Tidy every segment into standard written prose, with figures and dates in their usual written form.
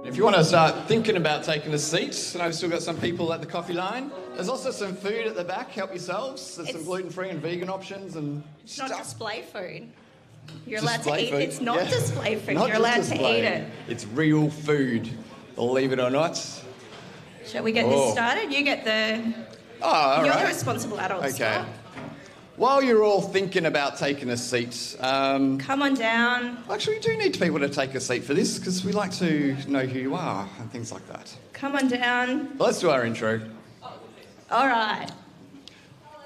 If you want to start thinking about taking a seat, and I've still got some people at the coffee line. There's also some food at the back. Help yourselves. There's some gluten-free and vegan options and It's stuff. not display food. You're allowed to eat. Food. It's not display food. Not You're just allowed display. to eat it. It's real food, believe it or not. Shall we get this started? You get the. Oh, all You're right. the responsible adult. Okay. Scott. While you're all thinking about taking a seat, Come on down. actually, we do need people to take a seat for this because we like to know who you are and things like that. Come on down. Well, let's do our intro. All right.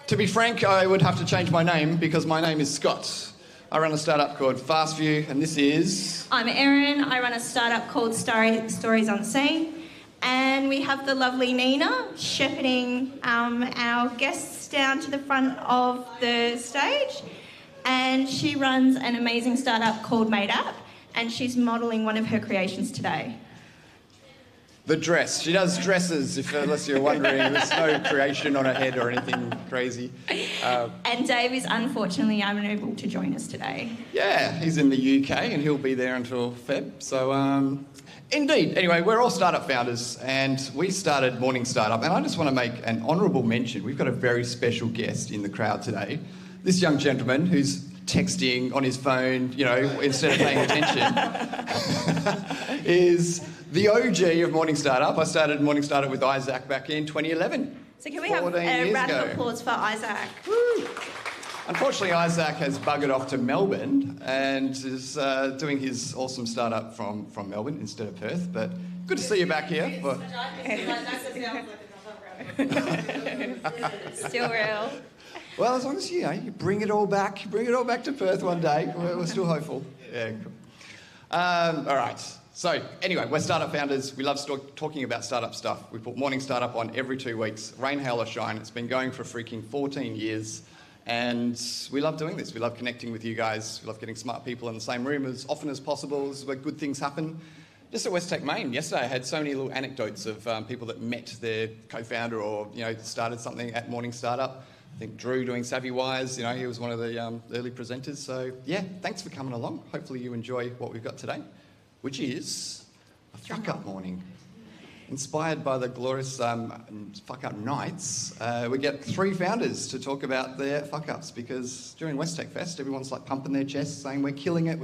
To be frank, I would have to change my name because my name is Scott. I run a startup called Fastview, and this is... I'm Erin. I run a startup called Stories Unseen. And we have the lovely Nina shepherding our guests down to the front of the stage. And she runs an amazing startup called Made Up, and she's modelling one of her creations today. The dress. She does dresses, unless you're wondering. There's no creation on her head or anything crazy. And Dave is unfortunately unable to join us today. Yeah, he's in the UK and he'll be there until Feb. So, indeed. Anyway, we're all startup founders and we started Morning Startup. And I just want to make an honourable mention. We've got a very special guest in the crowd today. This young gentleman who's texting on his phone, you know, instead of paying attention, is the OG of Morning Startup. I started Morning Startup with Isaac back in 2011. So can we have a round of applause for Isaac? Woo. Unfortunately, Isaac has buggered off to Melbourne and is doing his awesome startup from Melbourne instead of Perth. But good to see you back here. Still real. Well, as long as you bring it all back to Perth one day. We're still hopeful. Yeah. Cool. All right. So anyway, we're startup founders. We love talking about startup stuff. We put Morning Startup on every 2 weeks, rain, hail or shine. It's been going for freaking 14 years. And we love doing this. We love connecting with you guys. We love getting smart people in the same room as often as possible. This is where good things happen. Just at Westech Main, yesterday I had so many little anecdotes of people that met their co-founder or, you know, started something at Morning Startup. I think Drew doing Savvy Wires, you know, he was one of the early presenters. So, yeah, thanks for coming along. Hopefully you enjoy what we've got today, which is a fuck-up morning. Inspired by the glorious fuck-up nights, we get 3 founders to talk about their fuck-ups because during Westech Fest, everyone's like pumping their chests, saying we're killing it.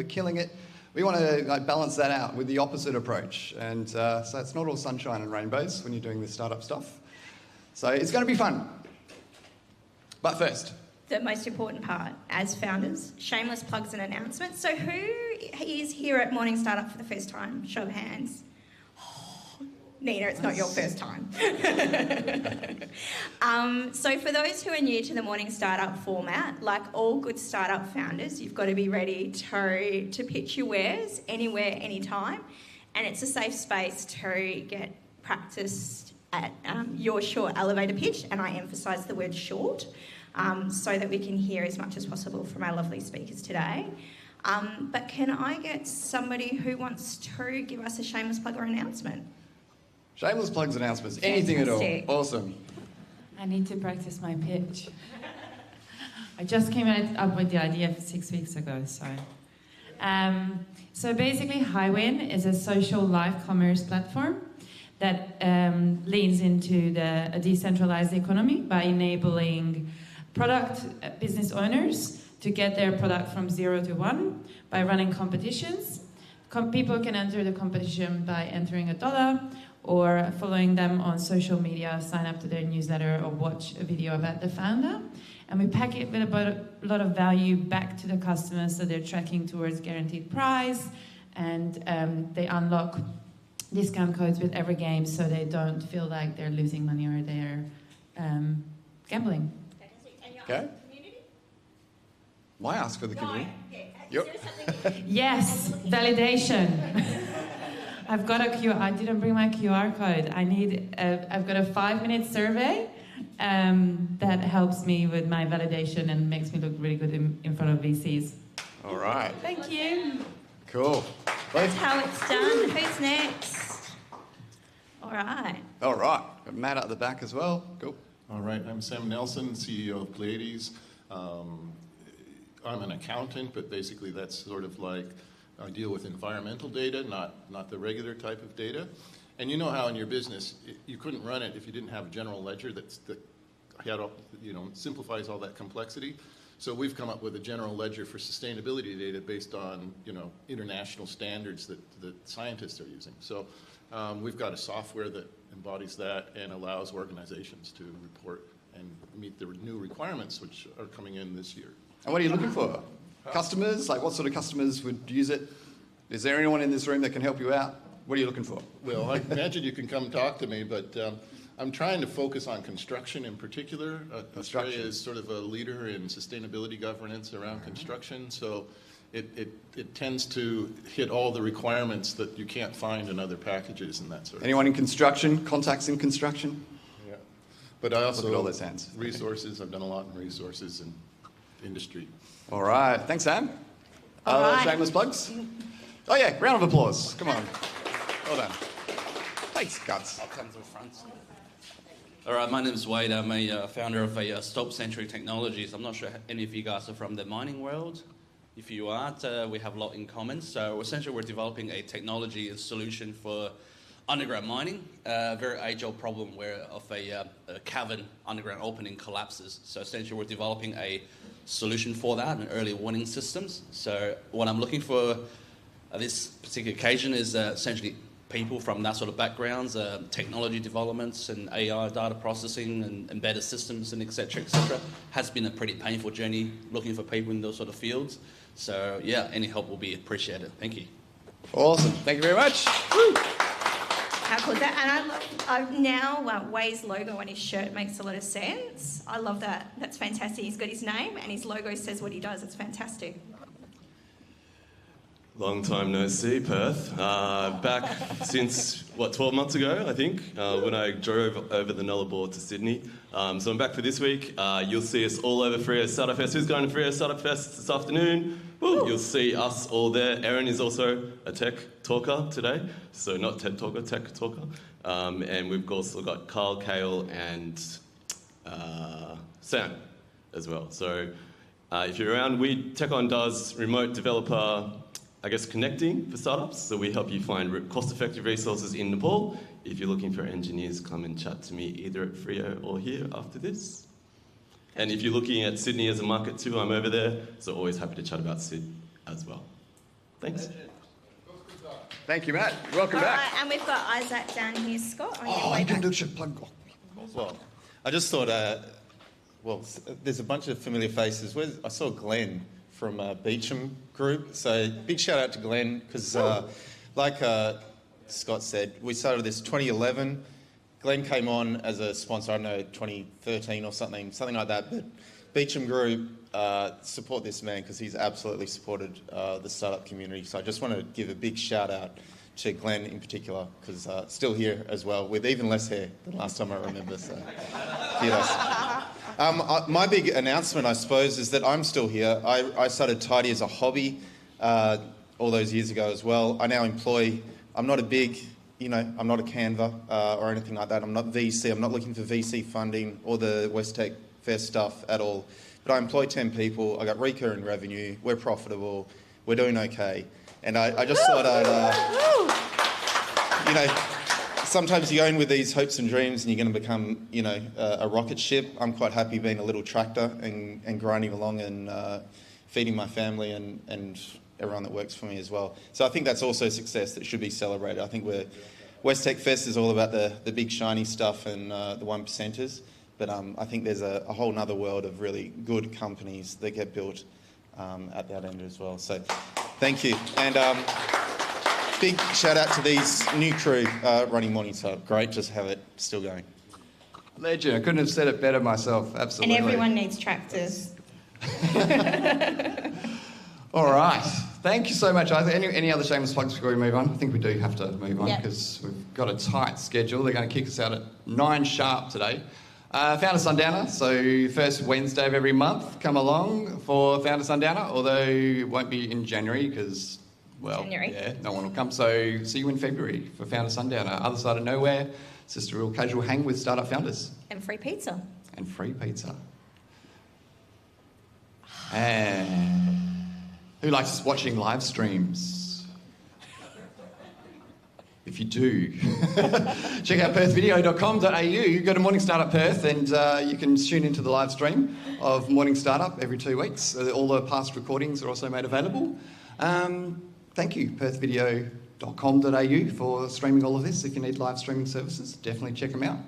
We want to balance that out with the opposite approach. And so it's not all sunshine and rainbows when you're doing this startup stuff. So it's going to be fun. But first, the most important part, as founders, shameless plugs and announcements. So who is here at Morning Startup for the first time? Show of hands. Nina, it's not your first time. So for those who are new to the Morning Startup format, like all good startup founders, you've got to be ready to pitch your wares anywhere, anytime. And it's a safe space to get practiced at your short elevator pitch, and I emphasise the word short, so that we can hear as much as possible from our lovely speakers today. But can I get somebody who wants to give us a shameless plug or announcement? Shameless plugs, announcements, anything at all. Awesome. I need to practice my pitch. I just came up with the idea 6 weeks ago, so. So basically, Highwin is a social live commerce platform that leans into a decentralized economy by enabling business owners to get their product from 0 to 1 by running competitions. People can enter the competition by entering $1 or following them on social media, sign up to their newsletter or watch a video about the founder. And we pack it with a lot of value back to the customers so they're tracking towards guaranteed prize and they unlock discount codes with every game so they don't feel like they're losing money or they're gambling. Okay. Why ask for the community? Yep. Yes, validation. I've got I didn't bring my QR code. I've got a 5-minute survey that helps me with my validation and makes me look really good in front of VCs. All right. Thank you. Cool. That's how it's done. Who's next? All right. All right. Got Matt at the back as well. Cool. All right. I'm Sam Nelson, CEO of Pleiades. I'm an accountant, but basically that's sort of like I deal with environmental data, not the regular type of data. And you know how in your business you couldn't run it if you didn't have a general ledger that simplifies all that complexity. So we've come up with a general ledger for sustainability data based on international standards that scientists are using. So we've got a software that embodies that and allows organizations to report and meet the new requirements which are coming in this year. And what are you looking for? Customers? Like what sort of customers would use it? Is there anyone in this room that can help you out? What are you looking for? Well, I imagine you can come talk to me, but I'm trying to focus on construction in particular. Australia is sort of a leader in sustainability governance around construction, so it tends to hit all the requirements that you can't find in other packages and that sort of Anyone in construction? Contacts in construction? Yeah. But I also look at all those hands. Resources. I've done a lot in resources and industry. All right. Thanks, Sam. All right. Shameless plugs? Oh, yeah. Round of applause. Come on. Well done. Thanks, Guts. I'll come to the front. All right, my name's Wade. I'm a founder of Stop-Centric Technologies. I'm not sure any of you guys are from the mining world. If you aren't, we have a lot in common. So essentially we're developing a technology and solution for underground mining, a very age-old problem where a cavern underground opening collapses. So essentially we're developing a solution for that and early warning systems. So what I'm looking for at this particular occasion is essentially people from that sort of backgrounds, technology developments and AI data processing and embedded systems and et cetera, has been a pretty painful journey looking for people in those sort of fields. So yeah, any help will be appreciated. Thank you. Awesome. Thank you very much. Woo. How cool is that? And I love now Way's logo on his shirt makes a lot of sense. I love that. That's fantastic. He's got his name and his logo says what he does. It's fantastic. Long time no see, Perth. Back since, 12 months ago, I think, when I drove over the Nullarbor to Sydney. So I'm back for this week. You'll see us all over Freo Startup Fest. Who's going to Freo Startup Fest this afternoon? Woo! You'll see us all there. Erin is also a tech talker today. So not TED talker, tech talker. And we've also got Carl, Kale and Sam as well. So if you're around, TechOn does remote developer connecting for startups. So we help you find cost-effective resources in Nepal. If you're looking for engineers, come and chat to me either at Freo or here after this. And if you're looking at Sydney as a market too, I'm over there. So always happy to chat about Syd as well. Thanks. Thank you, Matt. Welcome back. And we've got Isaac down here, Scott. I didn't do shit. Plug. Well, I just thought, there's a bunch of familiar faces. I saw Glenn from Beecham Group. So big shout out to Glenn because like Scott said, we started this 2011. Glenn came on as a sponsor, I don't know, 2013 or something like that. But Beecham Group support this man because he's absolutely supported the startup community. So I just want to give a big shout out to Glenn in particular because still here as well with even less hair than last time I remember. So my big announcement, I suppose, is that I'm still here. I started Tidy as a hobby all those years ago as well. I now employ, I'm not a big, I'm not a Canva or anything like that. I'm not VC. I'm not looking for VC funding or the West Tech Fest stuff at all. But I employ 10 people. I got recurring revenue. We're profitable. We're doing okay. And I just thought I'd, sometimes you go in with these hopes and dreams and you're going to become, a rocket ship. I'm quite happy being a little tractor and grinding along and feeding my family and everyone that works for me as well. So I think that's also a success that should be celebrated. I think West Tech Fest is all about the big shiny stuff and the 1%ers. But I think there's a whole nother world of really good companies that get built at that end as well. So thank you. And big shout out to these new crew running Morning Startup. Great, just have it still going. Legend. I couldn't have said it better myself. Absolutely. And everyone needs tractors. All right. Thank you so much. Any other shameless plugs before we move on? I think we do have to move on because we've got a tight schedule. They're going to kick us out at 9 sharp today. Founder Sundowner, so first Wednesday of every month, come along for Founder Sundowner, although it won't be in January because, no one will come. So see you in February for Founder Sundowner. Other side of nowhere, it's just a real casual hang with startup founders. And free pizza. And free pizza. And who likes watching live streams? If you do, check out perthvideo.com.au. Go to Morning Startup Perth and you can tune into the live stream of Morning Startup every 2 weeks. All the past recordings are also made available. Thank you, perthvideo.com.au for streaming all of this. If you need live streaming services, definitely check them out.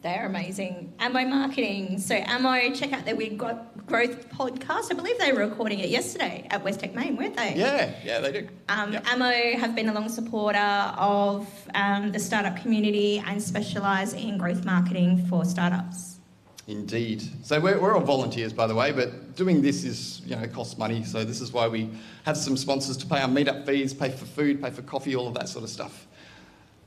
They're amazing. Ammo Marketing. So Ammo, check out their We've Got Growth podcast. I believe they were recording it yesterday at West Tech Main, weren't they? Yeah, they do. Ammo have been a long supporter of the startup community and specialise in growth marketing for startups. Indeed. So we're all volunteers, by the way, but doing this is, costs money. So this is why we have some sponsors to pay our meetup fees, pay for food, pay for coffee, all of that sort of stuff.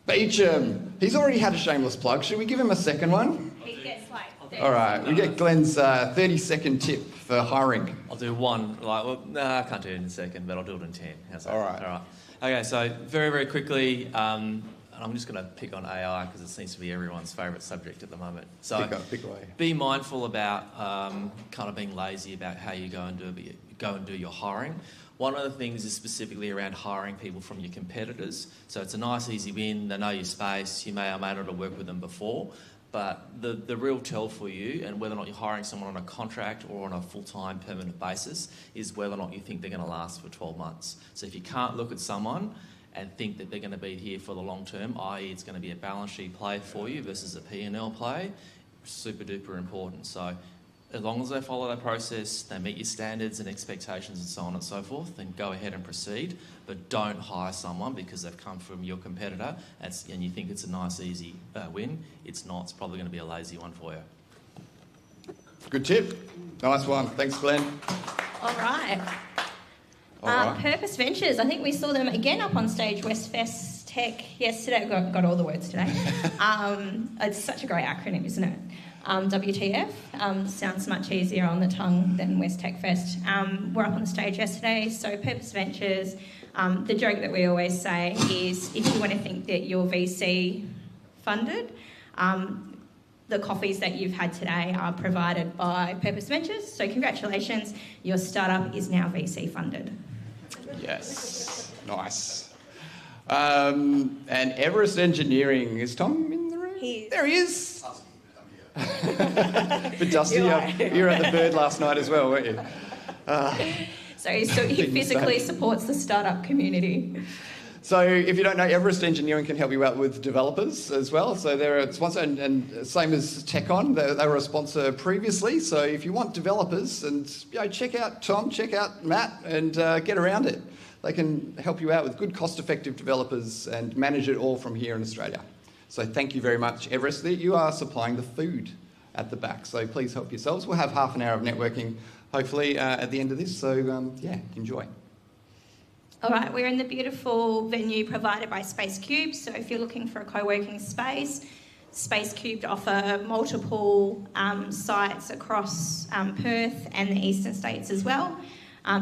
Beecham. He's already had a shameless plug. Should we give him a second one? He gets like 30 All right, we get Glenn's 30-second tip for hiring. I'll do one. I can't do it in a second, but I'll do it in 10. How's that? All right. All right. Okay, so very, very quickly, and I'm just going to pick on AI because it seems to be everyone's favourite subject at the moment. So pick away. Be mindful about kind of being lazy about how you go and do your hiring. One of the things is specifically around hiring people from your competitors. So it's a nice, easy win. They know your space. You may or may not have worked with them before. But the real tell for you, and whether or not you're hiring someone on a contract or on a full-time permanent basis, is whether or not you think they're going to last for 12 months. So if you can't look at someone and think that they're going to be here for the long term, i.e. it's going to be a balance sheet play for you versus a P&L play, super duper important. So as long as they follow that process, they meet your standards and expectations and so on and so forth, then go ahead and proceed. But don't hire someone because they've come from your competitor and you think it's a nice, easy win. It's not. It's probably going to be a lazy one for you. Good tip. Nice one. Thanks, Glenn. All right. All right. Purpose Ventures. I think we saw them again up on stage, Westfest Tech, yesterday. Got all the words today. It's such a great acronym, isn't it? WTF sounds much easier on the tongue than West Tech Fest. We're up on the stage yesterday, so Purpose Ventures, the joke that we always say is if you want to think that you're VC funded, the coffees that you've had today are provided by Purpose Ventures, so congratulations, your startup is now VC funded. Yes, nice. And Everest Engineering, is Tom in the room? There he is. But Dusty, you were at the Bird last night as well, weren't you? So he physically supports the startup community. So if you don't know, Everest Engineering can help you out with developers as well. So they're a sponsor, and same as TechOn, they were a sponsor previously. So if you want developers, and check out Tom, check out Matt, and get around it. They can help you out with good, cost-effective developers and manage it all from here in Australia. So thank you very much, Everest. You are supplying the food at the back, so please help yourselves. We'll have half an hour of networking, hopefully, at the end of this. So, enjoy. All right, we're in the beautiful venue provided by Space Cubes. So if you're looking for a co-working space, Space Cubed offer multiple sites across Perth and the eastern states as well.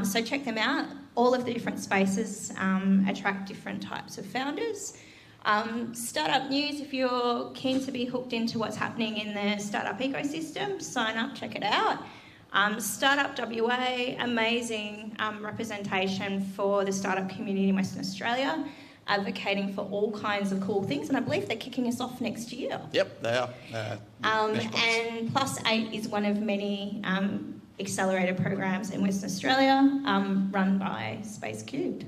So check them out. All of the different spaces attract different types of founders. Startup news, if you're keen to be hooked into what's happening in the startup ecosystem, sign up, check it out. Startup WA, amazing representation for the startup community in Western Australia, advocating for all kinds of cool things, and I believe they're kicking us off next year. Yep, they are. And Plus8 is one of many accelerator programs in Western Australia run by Space Cubed.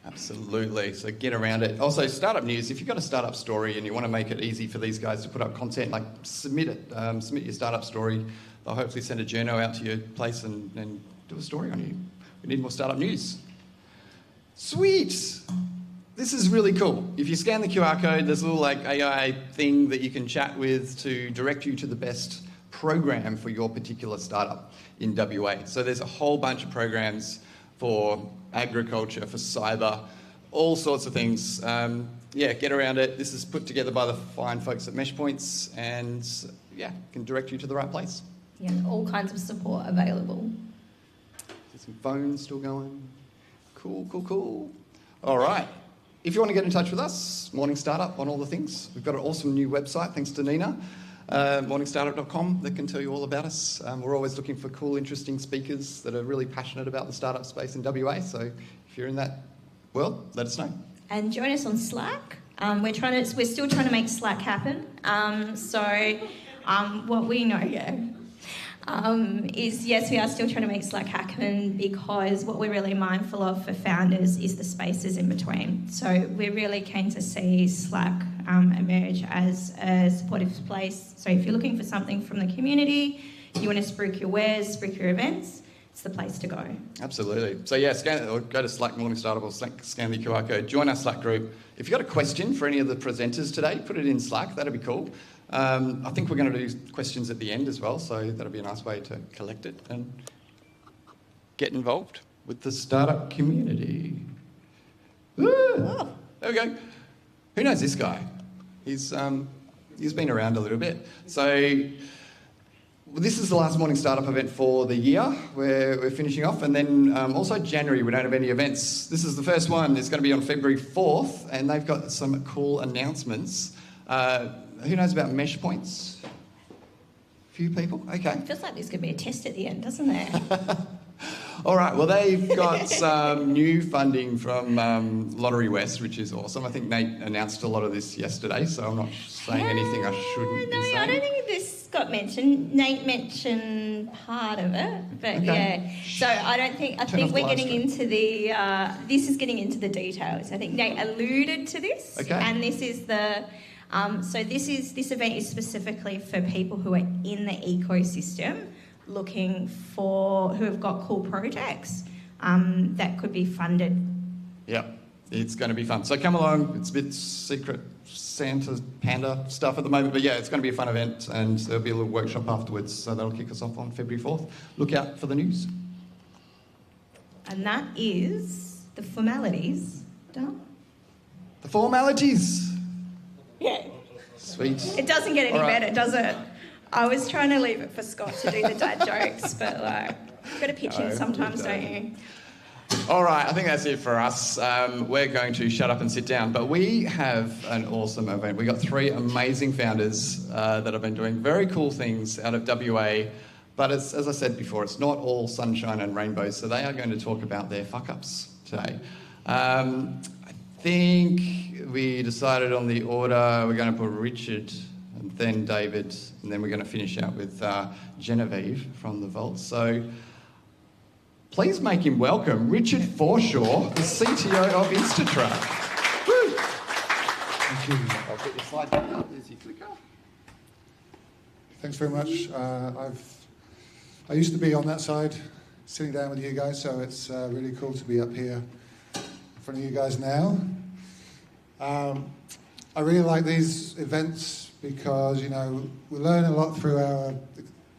Absolutely. So get around it. Also, startup news. If you've got a startup story and you want to make it easy for these guys to put up content, like submit it. Submit your startup story. They'll hopefully send a journo out to your place and do a story on you. We need more startup news. Sweet. This is really cool. If you scan the QR code, there's a little AI thing that you can chat with to direct you to the best program for your particular startup in WA. So there's a whole bunch of programs for agriculture, for cyber, all sorts of things. Get around it. This is put together by the fine folks at Meshpoints and, can direct you to the right place. Yeah, all kinds of support available. There's some phones still going. Cool. All right. If you want to get in touch with us, Morning Startup on all the things. We've got an awesome new website, thanks to Nina, morningstartup.com, that can tell you all about us. We're always looking for cool, interesting speakers that are really passionate about the startup space in WA. So if you're in that world, let us know. And join us on Slack. We're still trying to make Slack happen. What we know, is yes, we are still trying to make Slack happen, because what we're really mindful of for founders is the spaces in between. So we're really keen to see Slack emerge as a supportive place. So if you're looking for something from the community, you want to spruik your wares, spruik your events, it's the place to go. Absolutely. So scan it, or go to Slack Morning Startup, or scan the QR code, join our Slack group. If you've got a question for any of the presenters today, put it in Slack, that'd be cool. I think we're going to do questions at the end as well, so that'll be a nice way to collect it and get involved with the startup community. There we go. Who knows this guy? He's been around a little bit. So this is the last Morning Startup event for the year. We're finishing off, and then also January we don't have any events. This is the first one. It's going to be on February 4th, and they've got some cool announcements. Who knows about Meshpoints? A few people? Okay. It feels like there's going to be a test at the end, doesn't there? All right, well, they've got some new funding from Lottery West, which is awesome. I think Nate announced a lot of this yesterday, so I'm not saying anything I shouldn't be saying. I don't think this got mentioned. Nate mentioned part of it, but Okay. yeah. So I think we're getting into the, this is getting into the details. I think Nate alluded to this. Okay. And this is the, this event is specifically for people who are in the ecosystem looking for, who have got cool projects that could be funded. Yep, it's going to be fun. So come along. It's a bit secret Santa Panda stuff at the moment, but yeah, it's going to be a fun event, and there'll be a little workshop afterwards, so that'll kick us off on February 4th. Look out for the news. And that is the formalities done. The formalities. Yeah. Sweet. It doesn't get any All right. better, does it? I was trying to leave it for Scott to do the dad jokes, but like, you've got to pitch in sometimes, don't you? All right, I think that's it for us. We're going to shut up and sit down, but we have an awesome event. We've got 3 amazing founders that have been doing very cool things out of WA, but it's, as I said before, it's not all sunshine and rainbows, so they are going to talk about their fuck-ups today. I think we decided on the order, we're going to put Richard and then David, and then we're going to finish out with Genevieve from the Vault. So please make him welcome Richard Forshaw, the CTO of Instatrack. Woo! Thank you. I'll put your slide back up. There's your clicker. Thanks very much. I used to be on that side, sitting down with you guys, so it's really cool to be up here in front of you guys now. I really like these events because, you know, we learn a lot through our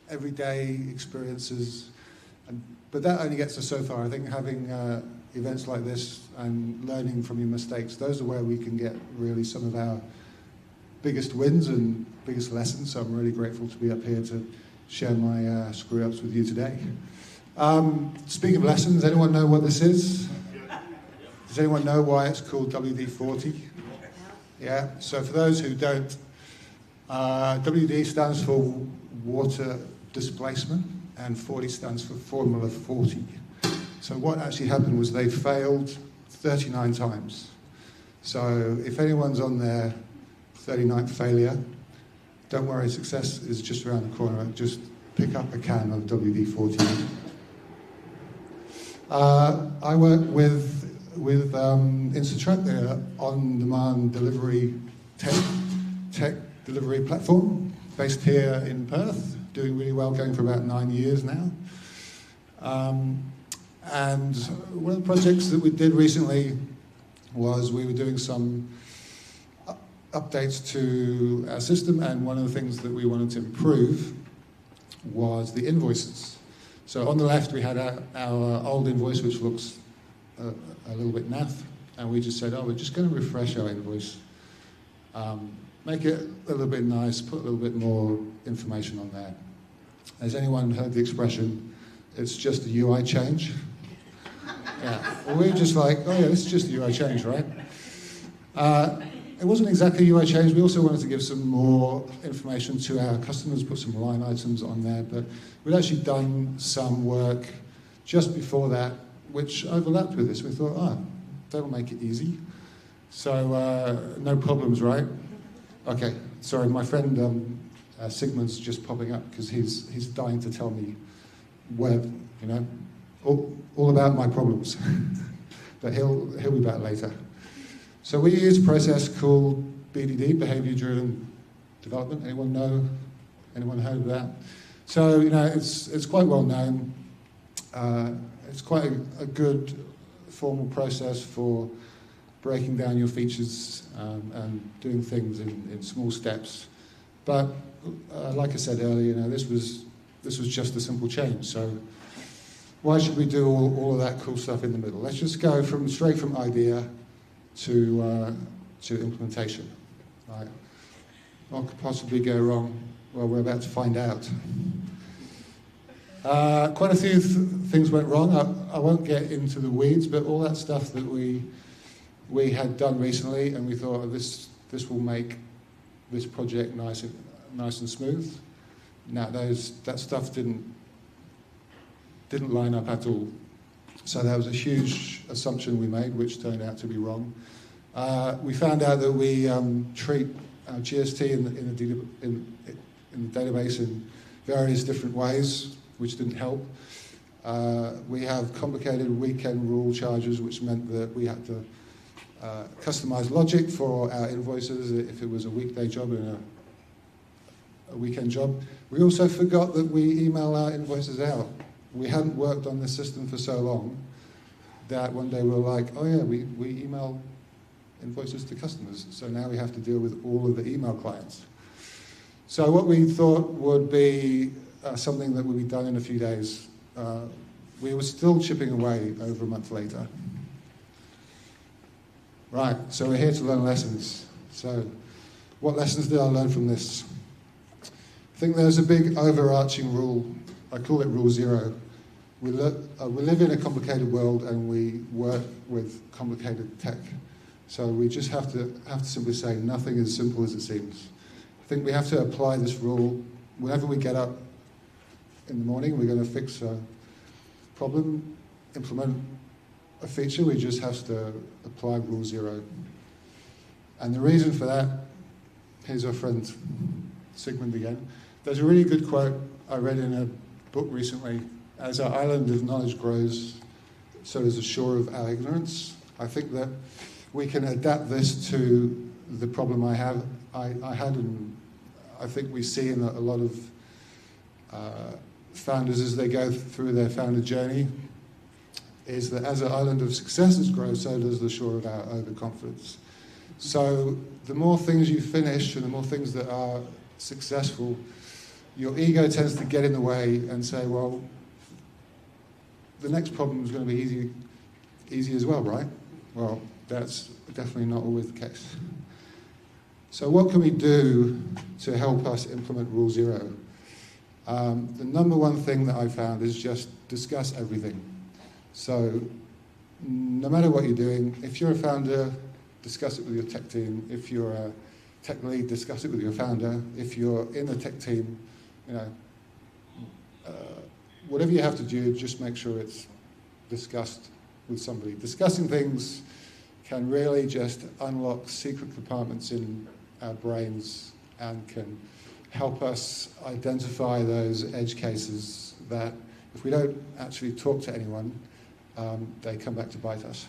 everyday experiences, but that only gets us so far. I think having events like this and learning from your mistakes, those are where we can get really some of our biggest wins and biggest lessons. So I'm really grateful to be up here to share my screw-ups with you today. Speaking of lessons, anyone know what this is? Does anyone know why it's called WD-40? Yeah, so for those who don't, WD stands for water displacement, and 40 stands for Formula 40. So what actually happened was they failed 39 times. So if anyone's on their 39th failure, don't worry, success is just around the corner. Just pick up a can of WD-40. I work with Instatrack, their on-demand delivery tech delivery platform, based here in Perth, doing really well, going for about 9 years now. And one of the projects that we did recently was we were doing some updates to our system, and one of the things that we wanted to improve was the invoices. So on the left we had our old invoice, which looks a little bit naff, and we just said, oh, we're just going to refresh our invoice, make it a little bit nice, put a little bit more information on there. Has anyone heard the expression, it's just a UI change? Yeah, well, we were just like, oh yeah, this is just a UI change, right? It wasn't exactly a UI change. We also wanted to give some more information to our customers, put some line items on there, but we'd actually done some work just before that, which overlapped with this. We thought, oh, that'll make it easy. So no problems, right? Okay, sorry, my friend Sigmund's just popping up because he's dying to tell me where, you know, all about my problems. But he'll be back later. So we use a process called BDD, Behavior Driven Development. Anyone know? Anyone heard of that? So, you know, it's quite well known. It's quite a good formal process for breaking down your features and doing things in small steps. But like I said earlier, you know, this was just a simple change. So why should we do all of that cool stuff in the middle? Let's just go straight from idea to implementation. Right? What could possibly go wrong? Well, we're about to find out. Quite a few things went wrong. I won't get into the weeds, but all that stuff that we had done recently, and we thought, oh, this will make this project nice and smooth. Now that stuff didn't line up at all. So that was a huge assumption we made, which turned out to be wrong. We found out that we treat our GST in the database in various different ways, which didn't help. We have complicated weekend rule charges, which meant that we had to customize logic for our invoices if it was a weekday job and a weekend job. We also forgot that we email our invoices out. We hadn't worked on this system for so long that one day we were like, oh yeah, we email invoices to customers. So now we have to deal with all of the email clients. So what we thought would be something that would be done in a few days, we were still chipping away over a month later. Right, so we're here to learn lessons. So what lessons did I learn from this? I think there's a big overarching rule. I call it Rule Zero. We live in a complicated world and we work with complicated tech. So we just have to simply say nothing is as simple as it seems. I think we have to apply this rule. Whenever we get up in the morning, we're going to fix a problem, implement a feature, we just have to apply Rule Zero. And the reason for that, here's our friend Sigmund again. There's a really good quote I read in a book recently. As our island of knowledge grows, so does the shore of our ignorance. I think that we can adapt this to the problem I had, and I think we see in a lot of founders as they go through their founder journey, is that as our island of successes grows, so does the shore of our overconfidence. So the more things you finish and the more things that are successful, your ego tends to get in the way and say, well, the next problem is going to be easy as well, right? Well, that's definitely not always the case. So what can we do to help us implement Rule Zero? The number one thing that I found is just discuss everything. So no matter what you're doing, if you're a founder, discuss it with your tech team. If you're a tech lead, discuss it with your founder. If you're in the tech team, whatever you have to do, just make sure it's discussed with somebody. Discussing things can really just unlock secret compartments in our brains and can help us identify those edge cases that if we don't actually talk to anyone, they come back to bite us.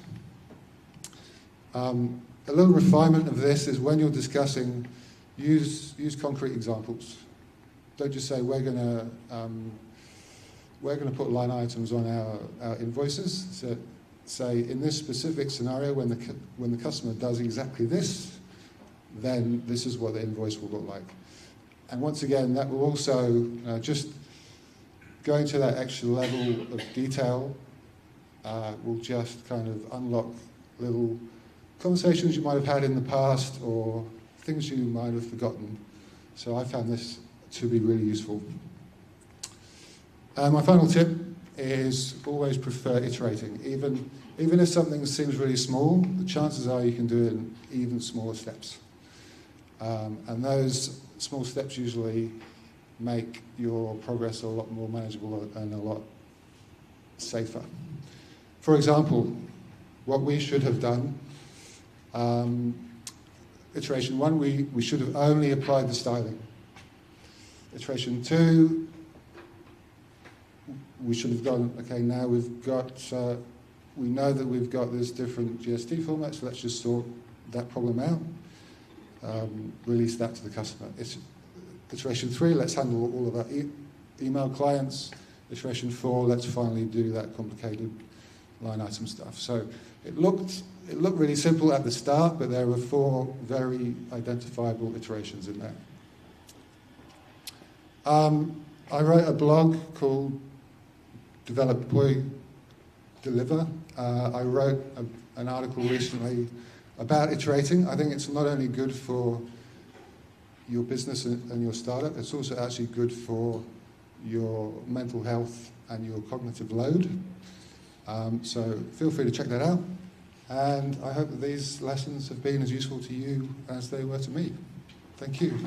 A little refinement of this is when you're discussing, use concrete examples. Don't just say we're going to put line items on our invoices. So say in this specific scenario, when the customer does exactly this, then this is what the invoice will look like. And once again, that will also just going to that extra level of detail will just kind of unlock little conversations you might have had in the past or things you might have forgotten. So I found this to be really useful. My final tip is always prefer iterating. Even if something seems really small, the chances are you can do it in even smaller steps. And those small steps usually make your progress a lot more manageable and a lot safer. For example, what we should have done, iteration 1, we should have only applied the styling. Iteration 2, we should have gone, okay, now we've got, we know that we've got this different GST format, so let's just sort that problem out, release that to the customer. Iteration 3, let's handle all of our email clients. Iteration 4, let's finally do that complicated line item stuff. So it looked really simple at the start, but there were 4 very identifiable iterations in there. I wrote a blog called Develop, Deploy, Deliver. I wrote an article recently about iterating. I think it's not only good for your business and your startup, it's also actually good for your mental health and your cognitive load. So feel free to check that out. And I hope that these lessons have been as useful to you as they were to me. Thank you.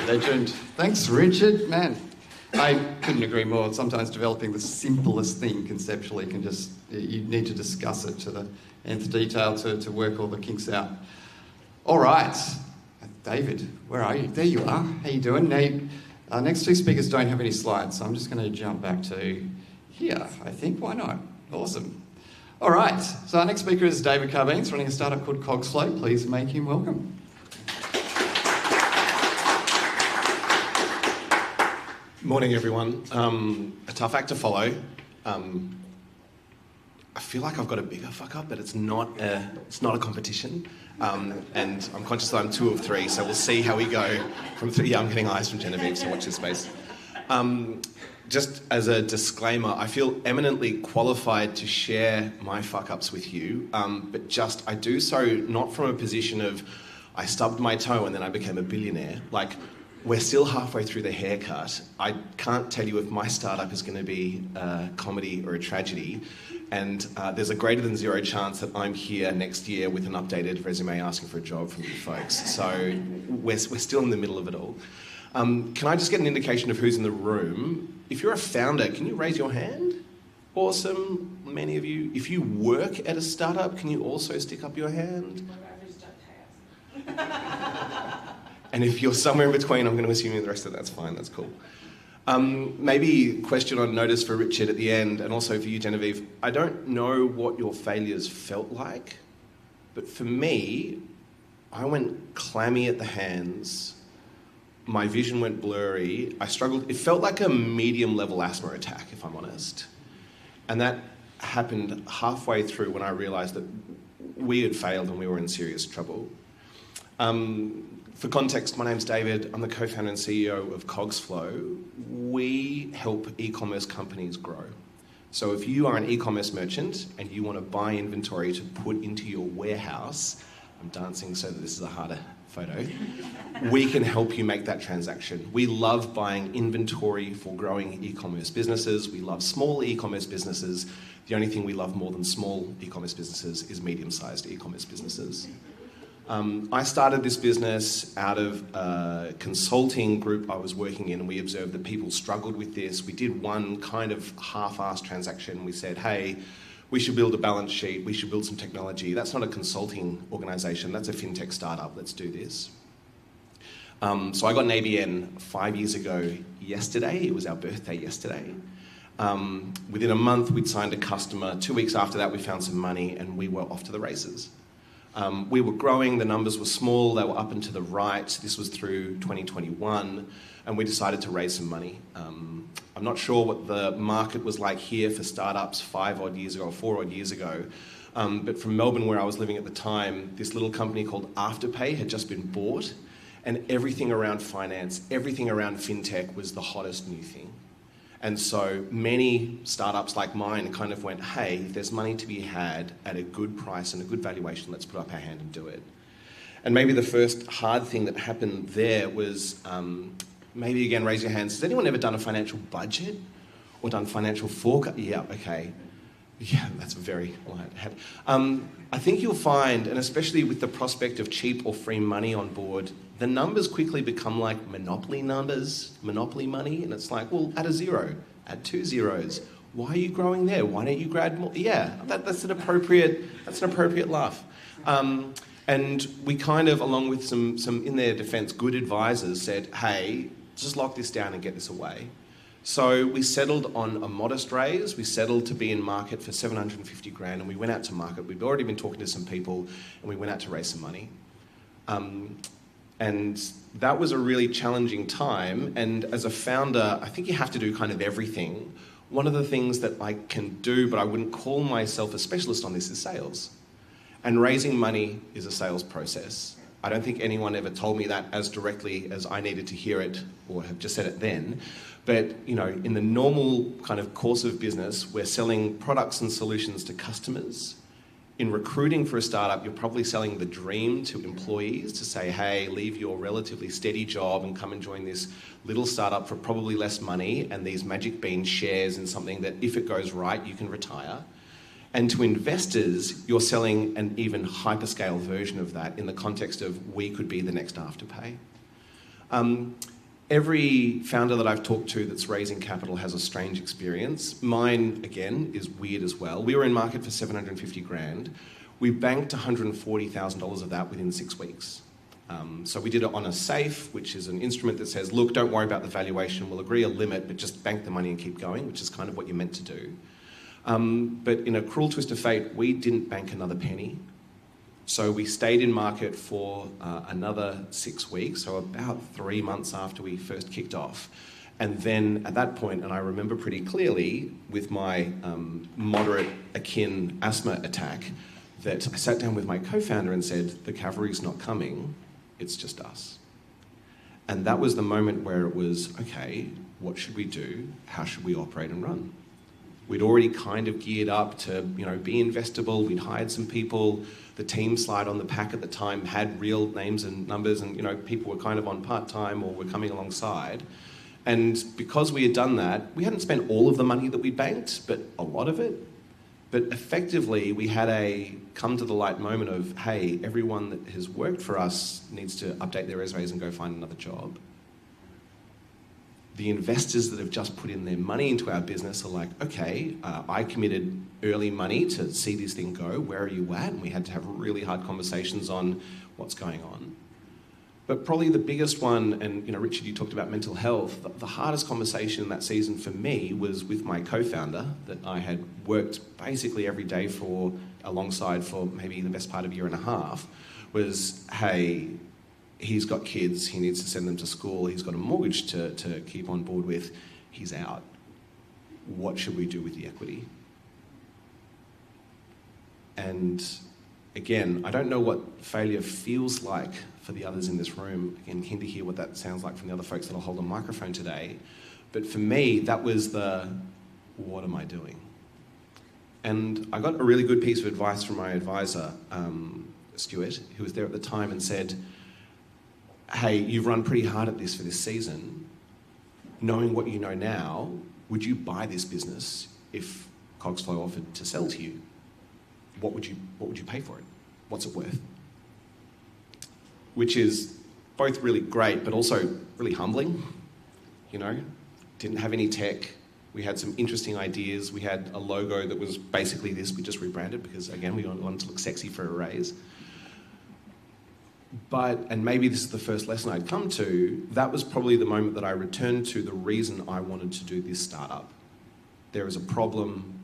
Legend. Thanks, Richard. Man, I couldn't agree more. Sometimes developing the simplest thing conceptually can just, you need to discuss it to the nth detail to work all the kinks out. All right, David, where are you? There you are. How you doing? Now, our next two speakers don't have any slides, so I'm just going to jump back to here, I think. Why not? Awesome. All right, so our next speaker is David Carbines, running a startup called Cogsflow. Please make him welcome. Morning, everyone. A tough act to follow. I feel like I've got a bigger fuck up, but it's not a competition. And I'm conscious that I'm 2 of 3, so we'll see how we go from 3. Yeah, I'm getting eyes from Genevieve, so watch this space. Just as a disclaimer, I feel eminently qualified to share my fuck-ups with you, but I do so not from a position of I stubbed my toe and then I became a billionaire. Like, we're still halfway through the haircut. I can't tell you if my startup is going to be a comedy or a tragedy, and there's a greater than 0 chance that I'm here next year with an updated resume asking for a job from you folks. So we're still in the middle of it all. Can I just get an indication of who's in the room? If you're a founder, can you raise your hand? Awesome, many of you. If you work at a startup, can you also stick up your hand? And if you're somewhere in between, I'm going to assume the rest of that's fine, that's cool. Maybe question on notice for Richard at the end, and also for you, Genevieve. I don't know what your failures felt like, but for me, I went clammy at the hands. My vision went blurry. I struggled. It felt like a medium-level asthma attack, if I'm honest. And that happened halfway through when I realised that we had failed and we were in serious trouble. For context, my name's David. I'm the co-founder and CEO of Cogsflow. We help e-commerce companies grow. So if you are an e-commerce merchant and you want to buy inventory to put into your warehouse, I'm dancing so that this is a harder photo, we can help you make that transaction. We love buying inventory for growing e-commerce businesses. We love small e-commerce businesses. The only thing we love more than small e-commerce businesses is medium-sized e-commerce businesses. I started this business out of a consulting group I was working in, and we observed that people struggled with this. We did one kind of half-assed transaction. We said, hey, we should build a balance sheet, we should build some technology. That's not a consulting organisation, that's a fintech startup, let's do this. So I got an ABN 5 years ago yesterday. It was our birthday yesterday. Within a month, we'd signed a customer. 2 weeks after that, we found some money and we were off to the races. We were growing, the numbers were small, they were up and to the right. This was through 2021, and we decided to raise some money. I'm not sure what the market was like here for startups 5 odd years ago or 4 odd years ago, but from Melbourne, where I was living at the time, this little company called Afterpay had just been bought, and everything around finance, everything around fintech was the hottest new thing. And so many startups like mine kind of went, hey, if there's money to be had at a good price and a good valuation, let's put up our hand and do it. And maybe the first hard thing that happened there was, maybe again, raise your hands. Has anyone ever done a financial budget or done financial forecast? Yeah, okay. Yeah, that's very light. I think you'll find, and especially with the prospect of cheap or free money on board, the numbers quickly become like Monopoly numbers, Monopoly money, and it's like, well, add a 0, add 2 zeros. Why are you growing there? Why don't you grad more? Yeah, that's an appropriate laugh. And we kind of, along with some in their defence, good advisors said, hey, just lock this down and get this away. So we settled on a modest raise. We settled to be in market for 750 grand, and we went out to market. We'd already been talking to some people, and we went out to raise some money. And that was a really challenging time. And as a founder, I think you have to do kind of everything. One of the things that I can do, but I wouldn't call myself a specialist on this, is sales. And raising money is a sales process. I don't think anyone ever told me that as directly as I needed to hear it or have just said it then. But, you know, in the normal kind of course of business, we're selling products and solutions to customers. In recruiting for a startup, you're probably selling the dream to employees to say, hey, leave your relatively steady job and come and join this little startup for probably less money and these magic bean shares in something that, if it goes right, you can retire. And to investors, you're selling an even hyperscale version of that in the context of we could be the next Afterpay. Every founder that I've talked to that's raising capital has a strange experience. Mine, again, is weird as well. We were in market for 750 grand. We banked $140,000 of that within 6 weeks. So we did it on a SAFE, which is an instrument that says, look, don't worry about the valuation, we'll agree a limit, but just bank the money and keep going, which is kind of what you're meant to do. But in a cruel twist of fate, we didn't bank another penny. So we stayed in market for another 6 weeks, so about 3 months after we first kicked off. And then at that point, and I remember pretty clearly with my moderate akin asthma attack, that I sat down with my co-founder and said, the cavalry's not coming, it's just us. And that was the moment where it was, okay, what should we do? How should we operate and run? We'd already kind of geared up to, be investable. We'd hired some people. The team slide on the pack at the time had real names and numbers, and people were kind of on part-time or were coming alongside. And because we had done that, we hadn't spent all of the money that we banked, but a lot of it. But effectively, we had a come to the light moment of, hey, everyone that has worked for us needs to update their resumes and go find another job. The investors that have just put in their money into our business are like, okay, I committed early money to see this thing go. Where are you at? And we had to have really hard conversations on what's going on. But probably the biggest one, and Richard, you talked about mental health, the hardest conversation in that season for me was with my co-founder that I had worked basically every day alongside for maybe the best part of a year and a half, was, hey, he's got kids, he needs to send them to school, he's got a mortgage to keep on board with, he's out. What should we do with the equity? And again, I don't know what failure feels like for the others in this room. Again, keen to hear what that sounds like from the other folks that'll hold a microphone today. But for me, that was what am I doing? And I got a really good piece of advice from my advisor, Stuart, who was there at the time and said, hey, you've run pretty hard at this for this season. Knowing what you know now, would you buy this business if Cogsflow offered to sell to you? What would you pay for it? What's it worth? Which is both really great, but also really humbling. Didn't have any tech. We had some interesting ideas. We had a logo that was basically this. We just rebranded because, again, we wanted to look sexy for a raise. And maybe this is the first lesson I'd come to, that was probably the moment that I returned to the reason I wanted to do this startup. There is a problem,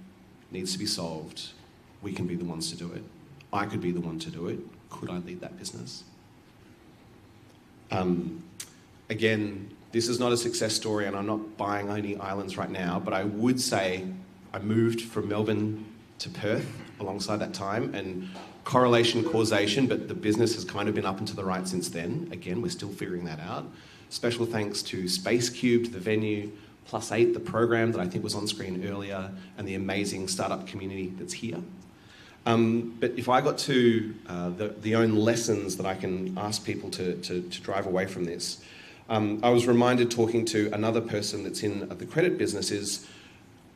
needs to be solved. We can be the ones to do it. I could be the one to do it. Could I lead that business? Again, this is not a success story and I'm not buying any islands right now, but I would say I moved from Melbourne to Perth alongside that time, and correlation, causation, but the business has kind of been up and to the right since then. Again, we're still figuring that out. Special thanks to Space Cubed, the venue, +8, the program that I think was on screen earlier, and the amazing startup community that's here. But if I got to the own lessons that I can ask people to drive away from this, I was reminded talking to another person that's in the credit business is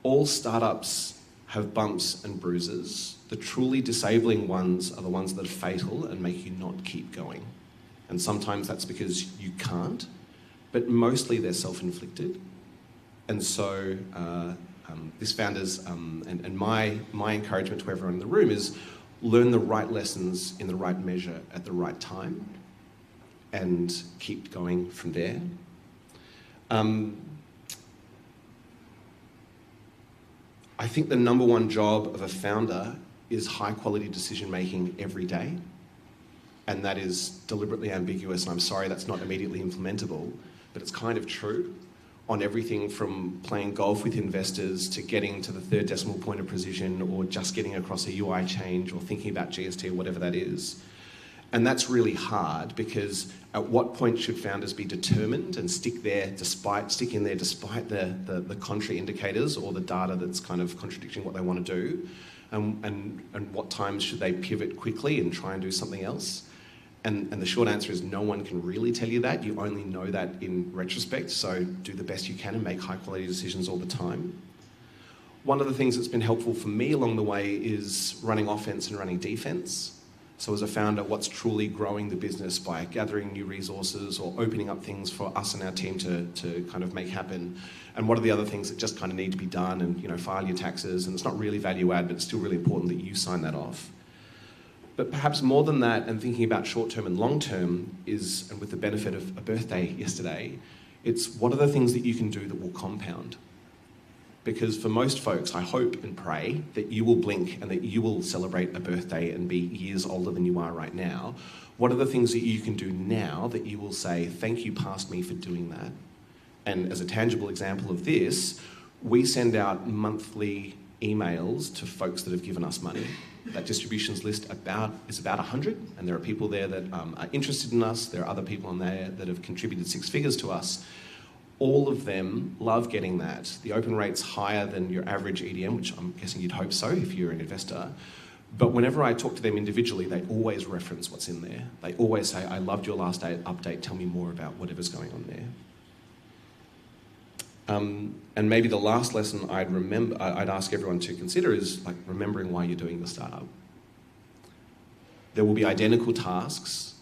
all startups have bumps and bruises. The truly disabling ones are the ones that are fatal and make you not keep going. And sometimes that's because you can't, but mostly they're self-inflicted. And so this founders, and my encouragement to everyone in the room is learn the right lessons in the right measure at the right time and keep going from there. I think the number one job of a founder is high quality decision making every day. And that is deliberately ambiguous, and I'm sorry that's not immediately implementable, but it's kind of true on everything from playing golf with investors to getting to the third decimal point of precision or just getting across a UI change or thinking about GST or whatever that is. And that's really hard because at what point should founders be determined and stick in there despite the contrary indicators or the data that's kind of contradicting what they want to do? And what times should they pivot quickly and try and do something else? And the short answer is no one can really tell you that. You only know that in retrospect, so do the best you can and make high quality decisions all the time. One of the things that's been helpful for me along the way is running offense and running defense. So as a founder, what's truly growing the business by gathering new resources or opening up things for us and our team to kind of make happen? And what are the other things that just kind of need to be done, and, you know, file your taxes, and it's not really value add, but it's still really important that you sign that off. But perhaps more than that, and thinking about short-term and long-term is, and with the benefit of a birthday yesterday, it's what are the things that you can do that will compound? Because for most folks, I hope and pray that you will blink and that you will celebrate a birthday and be years older than you are right now. What are the things that you can do now that you will say, thank you past me for doing that? And as a tangible example of this, we send out monthly emails to folks that have given us money. That distributions list is about 100, and there are people there that are interested in us. There are other people on there that have contributed 6 figures to us. All of them love getting that. The open rate's higher than your average EDM, which I'm guessing you'd hope so if you're an investor. But whenever I talk to them individually, they always reference what's in there. They always say, I loved your last update, tell me more about whatever's going on there. And maybe the last lesson I'd ask everyone to consider is like remembering why you're doing the startup. There will be identical tasks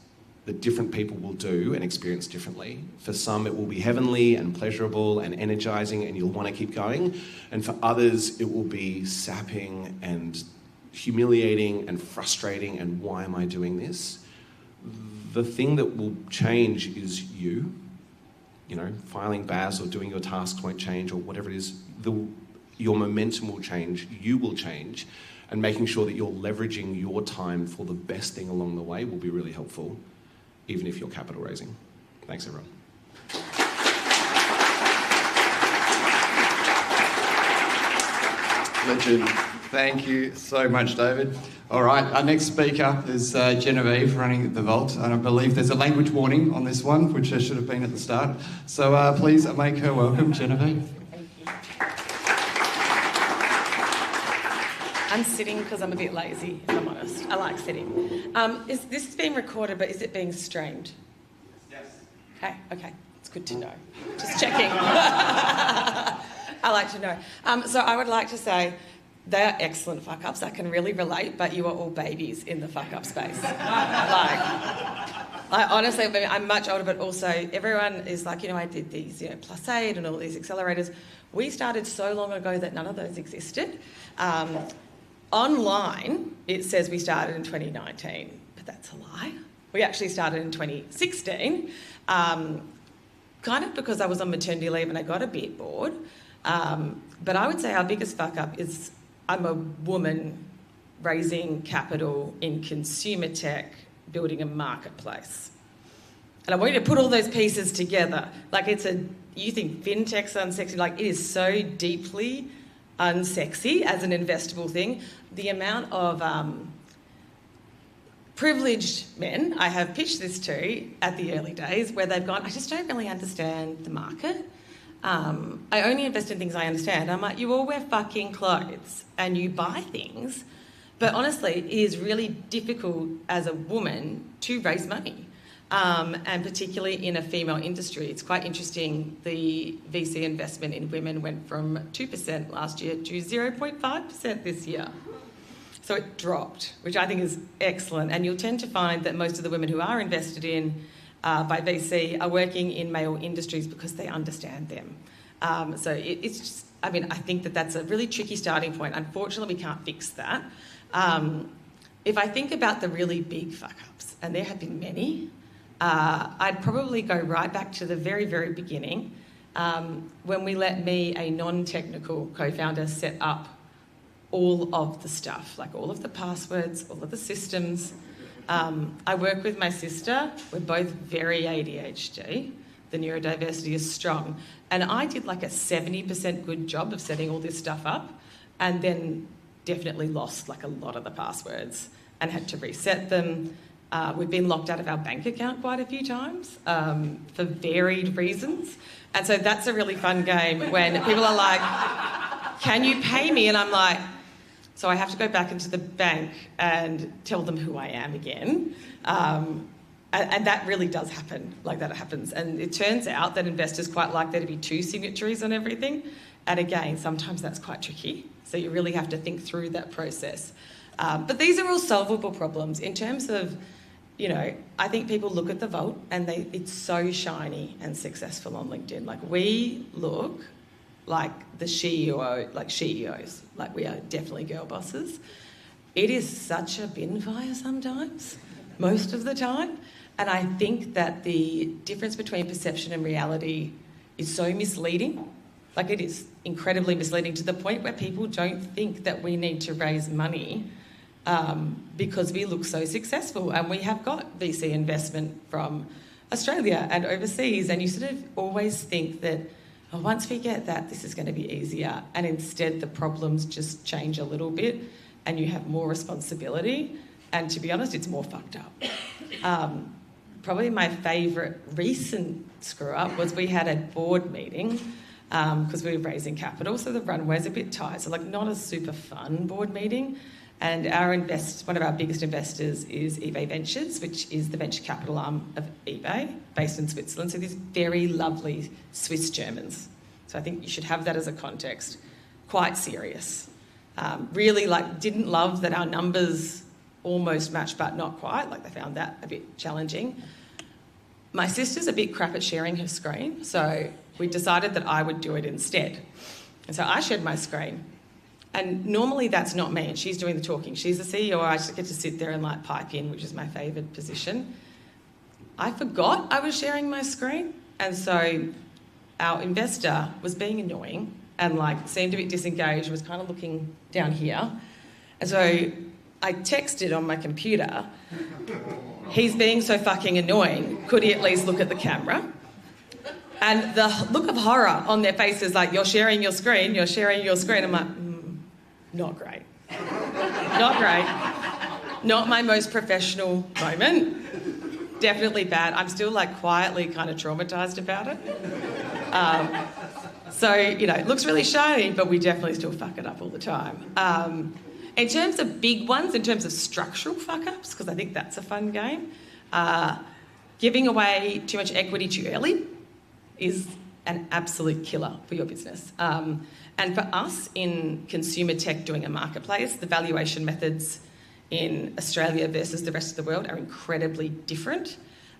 that different people will do and experience differently. For some, it will be heavenly and pleasurable and energizing, and you'll want to keep going. And for others, it will be sapping and humiliating and frustrating, and why am I doing this? The thing that will change is you. You know, filing BAS or doing your tasks won't change, or whatever it is. Your momentum will change, you will change, and making sure that you're leveraging your time for the best thing along the way will be really helpful, even if you're capital raising. Thanks, everyone. Legend. Thank you so much, David. All right, our next speaker is Genevieve running the Vault, and I believe there's a language warning on this one, which there should have been at the start. So please make her welcome, Genevieve. Thank you. I'm sitting because I'm a bit lazy, if I'm honest. I like sitting. Is this being recorded, but is it being streamed? Yes. Okay, it's good to know. Just checking. I like to know. So I would like to say, they are excellent fuck-ups. I can really relate, but you are all babies in the fuck-up space. I honestly, I'm much older, but also everyone is like, you know, I did these, you know, +8 and all these accelerators. We started so long ago that none of those existed. Online, it says we started in 2019, but that's a lie. We actually started in 2016, kind of because I was on maternity leave and I got a bit bored. But I would say our biggest fuck-up is I'm a woman raising capital in consumer tech, building a marketplace. And I want you to put all those pieces together. Like you think fintech's unsexy, like it is so deeply unsexy as an investable thing. The amount of privileged men I have pitched this to at the early days where they've gone, I just don't really understand the market. I only invest in things I understand. I'm like, you all wear fucking clothes and you buy things. But honestly, it is really difficult as a woman to raise money. And particularly in a female industry. It's quite interesting. The VC investment in women went from 2% last year to 0.5% this year. So it dropped, which I think is excellent. And you'll tend to find that most of the women who are invested in by VC are working in male industries because they understand them. So it's just, I mean, I think that that's a really tricky starting point. Unfortunately, we can't fix that. If I think about the really big fuck-ups, and there have been many, I'd probably go right back to the very, very beginning when we let me, a non-technical co-founder, set up all of the stuff, like all of the passwords, all of the systems. I work with my sister. We're both very ADHD. The neurodiversity is strong. And I did like a 70% good job of setting all this stuff up, and then definitely lost like a lot of the passwords and had to reset them. We've been locked out of our bank account quite a few times for varied reasons. And so that's a really fun game when people are like, can you pay me? And I'm like, so I have to go back into the bank and tell them who I am again. And that really does happen, like that happens. And it turns out that investors quite like there to be 2 signatories on everything. And again, sometimes that's quite tricky. So you really have to think through that process. But these are all solvable problems in terms of, you know, I think people look at the vault and it's so shiny and successful on LinkedIn. Like, we look like the CEO, like CEOs, like we are definitely girl bosses. It is such a bin fire sometimes, most of the time. And I think that the difference between perception and reality is so misleading. Like, it is incredibly misleading to the point where people don't think that we need to raise money because we look so successful, and we have got VC investment from Australia and overseas, and you sort of always think that, oh, once we get that, this is going to be easier, and instead the problems just change a little bit and you have more responsibility, and to be honest, it's more fucked up. Probably my favourite recent screw-up was we had a board meeting because we were raising capital, so the runway's a bit tight, so like not a super fun board meeting. And one of our biggest investors is eBay Ventures, which is the venture capital arm of eBay, based in Switzerland. So these very lovely Swiss Germans. So I think you should have that as a context. Quite serious. Really, like, didn't love that our numbers almost matched, but not quite. Like, they found that a bit challenging. My sister's a bit crap at sharing her screen, so we decided that I would do it instead. And so I shared my screen. And normally that's not me, and she's doing the talking. She's the CEO, I just get to sit there and like pipe in, which is my favoured position. I forgot I was sharing my screen, and so our investor was being annoying and like seemed a bit disengaged, was kind of looking down here. And so I texted on my computer, he's being so fucking annoying, could he at least look at the camera? And the look of horror on their faces, like, you're sharing your screen. I'm like, not great. Not great. Not my most professional moment. Definitely bad. I'm still like quietly kind of traumatised about it. So, you know, it looks really shiny, but we definitely still fuck it up all the time. In terms of big ones, in terms of structural fuck-ups, because I think that's a fun game, giving away too much equity too early is an absolute killer for your business. And for us in consumer tech doing a marketplace, the valuation methods in Australia versus the rest of the world are incredibly different.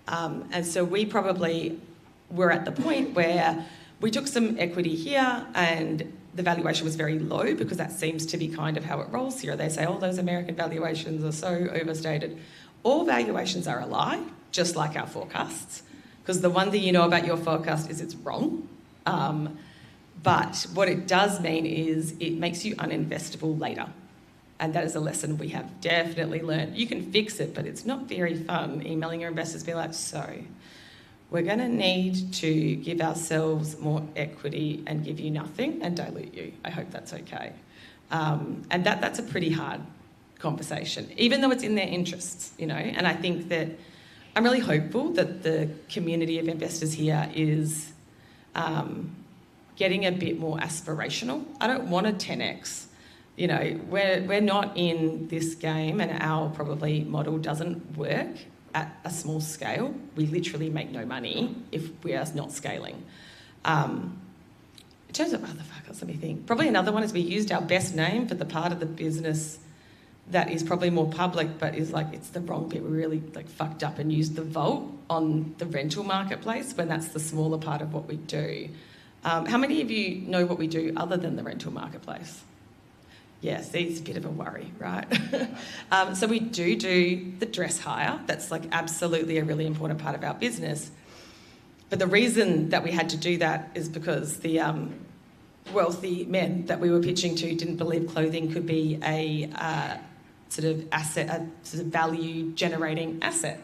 And so we probably were at the point where we took some equity here and the valuation was very low, because that seems to be kind of how it rolls here. They say, oh, those American valuations are so overstated. All valuations are a lie, just like our forecasts, because the one thing you know about your forecast is it's wrong. But what it does mean is it makes you uninvestable later. And that is a lesson we have definitely learned. You can fix it, but it's not very fun emailing your investors, be like, so we're going to need to give ourselves more equity and give you nothing and dilute you. I hope that's okay. And that's a pretty hard conversation, even though it's in their interests, you know. And I think that I'm really hopeful that the community of investors here is getting a bit more aspirational. I don't want a 10x. You know, we're not in this game, and our probably model doesn't work at a small scale. We literally make no money if we are not scaling. In terms of other fuckers, let me think. Probably another one is we used our best name for the part of the business that is probably more public, but is like, it's the wrong bit. We really like fucked up and used the vault on the rental marketplace when that's the smaller part of what we do. How many of you know what we do other than the rental marketplace? Yeah, see, it's a bit of a worry, right? So we do the dress hire. That's like absolutely a really important part of our business. But the reason that we had to do that is because the wealthy men that we were pitching to didn't believe clothing could be a sort of asset, a sort of value-generating asset.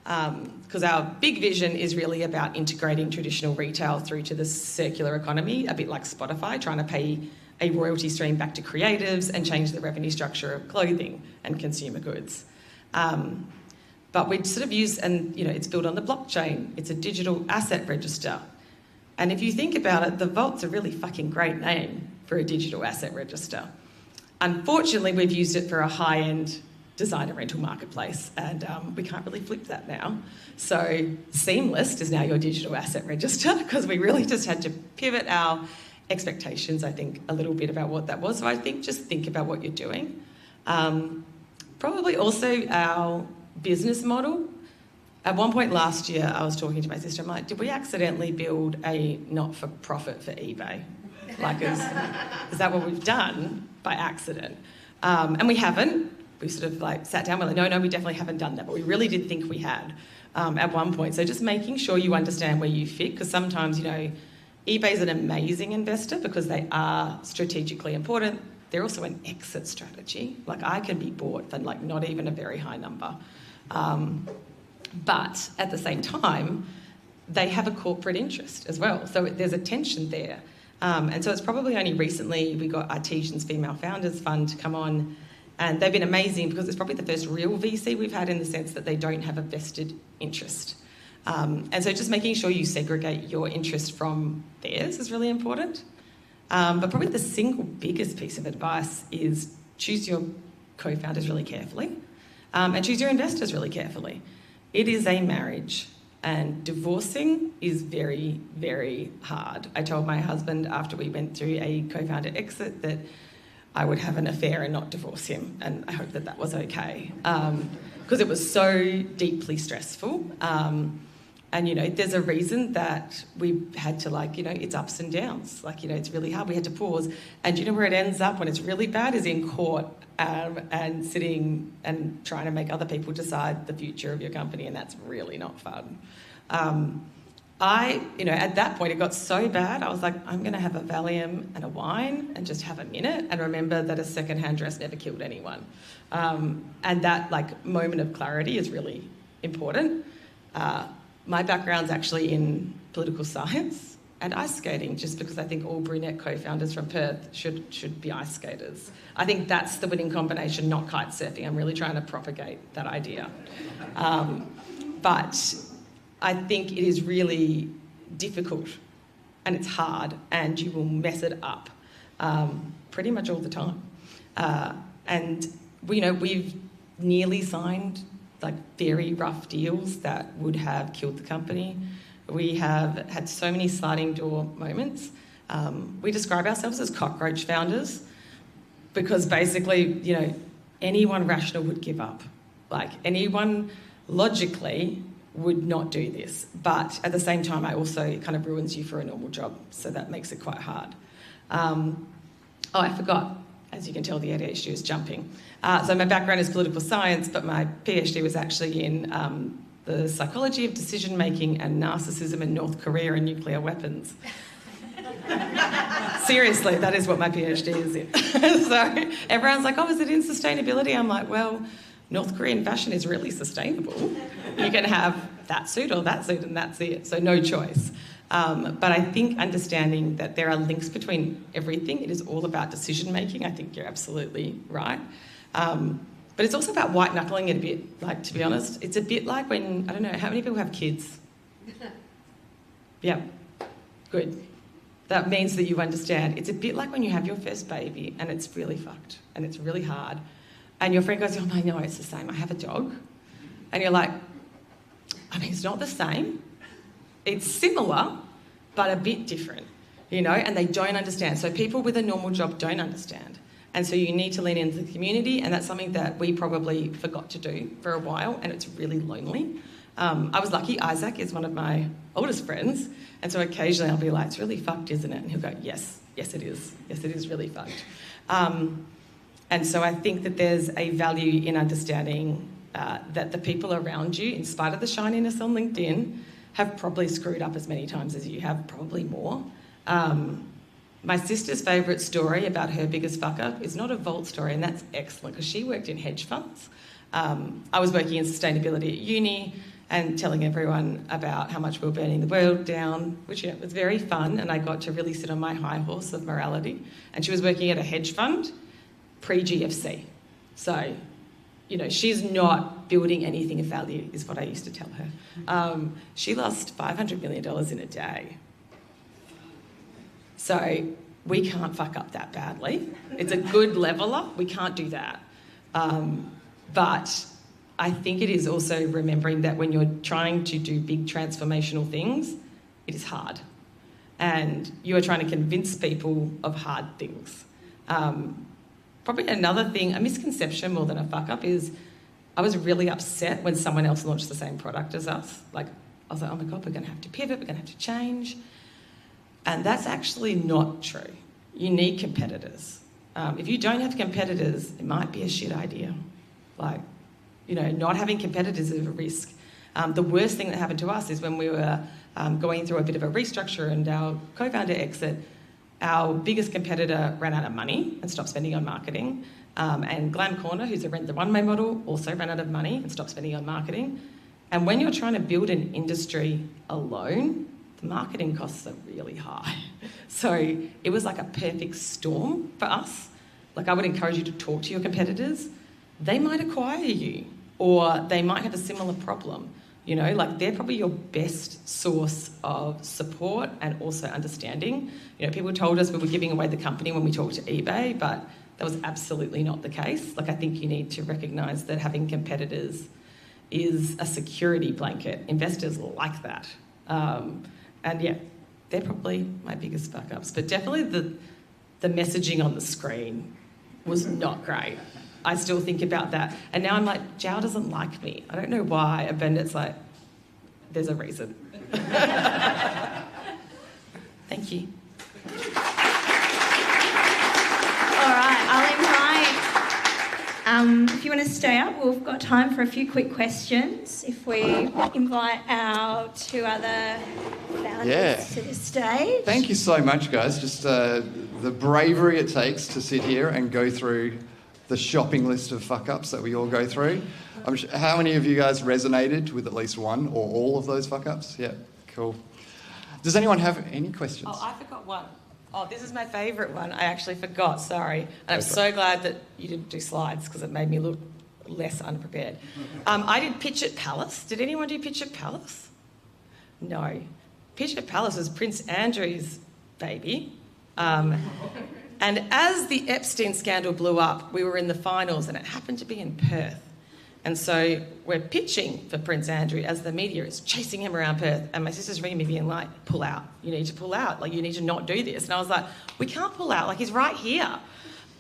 Because our big vision is really about integrating traditional retail through to the circular economy, a bit like Spotify, trying to pay a royalty stream back to creatives and change the revenue structure of clothing and consumer goods. But we sort of use, and you know, it's built on the blockchain. It's a digital asset register. And if you think about it, the Vault's a really fucking great name for a digital asset register. Unfortunately, we've used it for a high-end designer rental marketplace, and we can't really flip that now. So Seamless is now your digital asset register, because we really just had to pivot our expectations, I think, a little bit about what that was. So I think just think about what you're doing. probably also our business model. At one point last year, I was talking to my sister, I'm like, did we accidentally build a not-for-profit for eBay? Like, is that what we've done by accident? And we haven't. We sort of like sat down, we're like, no, we definitely haven't done that, but we really did think we had at one point. So just making sure you understand where you fit, because sometimes, eBay's an amazing investor because they are strategically important. They're also an exit strategy. Like, I can be bought for like not even a very high number. But at the same time, they have a corporate interest as well. So there's a tension there. And so it's probably only recently we got Artesian's Female Founders Fund to come on, and they've been amazing because it's probably the first real VC we've had in the sense that they don't have a vested interest. And so just making sure you segregate your interest from theirs is really important. But probably the single biggest piece of advice is choose your co-founders really carefully, and choose your investors really carefully. It is a marriage, and divorcing is very, very hard. I told my husband after we went through a co-founder exit that I would have an affair and not divorce him, and I hope that that was okay, because it was so deeply stressful. And, there's a reason that we had to, it's ups and downs. It's really hard. We had to pause. And where it ends up when it's really bad is in court and sitting and trying to make other people decide the future of your company, and that's really not fun. At that point, it got so bad, I was like, I'm going to have a Valium and a wine and just have a minute and remember that a second-hand dress never killed anyone. And that, moment of clarity is really important. My background's actually in political science and ice skating, just because I think all brunette co-founders from Perth should be ice skaters. I think that's the winning combination, not kite surfing. I'm really trying to propagate that idea. But I think it is really difficult and it's hard and you will mess it up pretty much all the time. And we've nearly signed very rough deals that would have killed the company. We have had so many sliding door moments. We describe ourselves as cockroach founders because basically, anyone rational would give up. Anyone logically would not do this. But at the same time, it kind of ruins you for a normal job. So that makes it quite hard. I forgot. As you can tell, the ADHD is jumping. So my background is political science, but my PhD was actually in the psychology of decision-making and narcissism in North Korea and nuclear weapons. Seriously, that is what my PhD is in. So everyone's like, is it in sustainability? I'm like, well, North Korean fashion is really sustainable. You can have that suit or that suit and that's it. So no choice. But I think understanding that there are links between everything, it is all about decision-making. I think you're absolutely right. But it's also about white-knuckling it a bit, to be honest. It's a bit like when, I don't know, how many people have kids? Yeah, good. That means that you understand. It's a bit like when you have your first baby and it's really fucked and it's really hard. And your friend goes, I know, it's the same. I have a dog. And you're like, it's not the same. It's similar, but a bit different, and they don't understand. So people with a normal job don't understand. And so you need to lean into the community, and that's something that we probably forgot to do for a while, and it's really lonely. I was lucky. Isaac is one of my oldest friends, and so occasionally I'll be like, it's really fucked, isn't it? And he'll go, yes, it is. Yes, it is really fucked. And so I think that there's a value in understanding that the people around you, in spite of the shininess on LinkedIn, have probably screwed up as many times as you have, probably more. My sister's favourite story about her biggest fuck-up is not a vault story, and that's excellent because she worked in hedge funds. I was working in sustainability at uni and telling everyone about how much we were burning the world down, which was very fun, and I got to really sit on my high horse of morality. And she was working at a hedge fund pre-GFC. So, she's not building anything of value, is what I used to tell her. She lost $500 million in a day. So we can't fuck up that badly. It's a good leveller. We can't do that. But I think it is also remembering that when you're trying to do big transformational things, it is hard. And you are trying to convince people of hard things. probably another thing, a misconception more than a fuck up is I was really upset when someone else launched the same product as us. Like, I was like, oh my God, we're going to have to pivot, we're going to have to change. And that's actually not true. You need competitors. If you don't have competitors, it might be a shit idea. Like, you know, not having competitors is a risk. The worst thing that happened to us is when we were going through a bit of a restructure and our co-founder exit, our biggest competitor ran out of money and stopped spending on marketing. And Glam Corner, who's a rent the one-way model, also ran out of money and stopped spending on marketing. And when you're trying to build an industry alone, the marketing costs are really high. So it was like a perfect storm for us. Like, I would encourage you to talk to your competitors. They might acquire you, or they might have a similar problem. You know, like, they're probably your best source of support and also understanding. You know, people told us we were giving away the company when we talked to eBay, but that was absolutely not the case. Like, I think you need to recognise that having competitors is a security blanket. Investors like that. And yeah, they're probably my biggest fuck ups. But definitely the messaging on the screen was not great. I still think about that. And now I'm like, Jow doesn't like me. I don't know why. And Bendit's like, there's a reason. Thank you. All right, I'll invite, if you want to stay up, we've got time for a few quick questions. If we invite our two other founders to the stage. Thank you so much, guys. Just the bravery it takes to sit here and go through the shopping list of fuck-ups that we all go through. How many of you guys resonated with at least one or all of those fuck-ups? Yeah, cool. Does anyone have any questions? Oh, I forgot one. Oh, this is my favourite one. I actually forgot, sorry. And I'm so glad that you didn't do slides because it made me look less unprepared. I did Pitch at Palace. Did anyone do Pitch at Palace? No. Pitch at Palace was Prince Andrew's baby. And as the Epstein scandal blew up, we were in the finals and it happened to be in Perth. And so we're pitching for Prince Andrew as the media is chasing him around Perth. And my sister's ringing me being like, pull out. You need to pull out. Like, you need to not do this. And I was like, we can't pull out. Like, he's right here.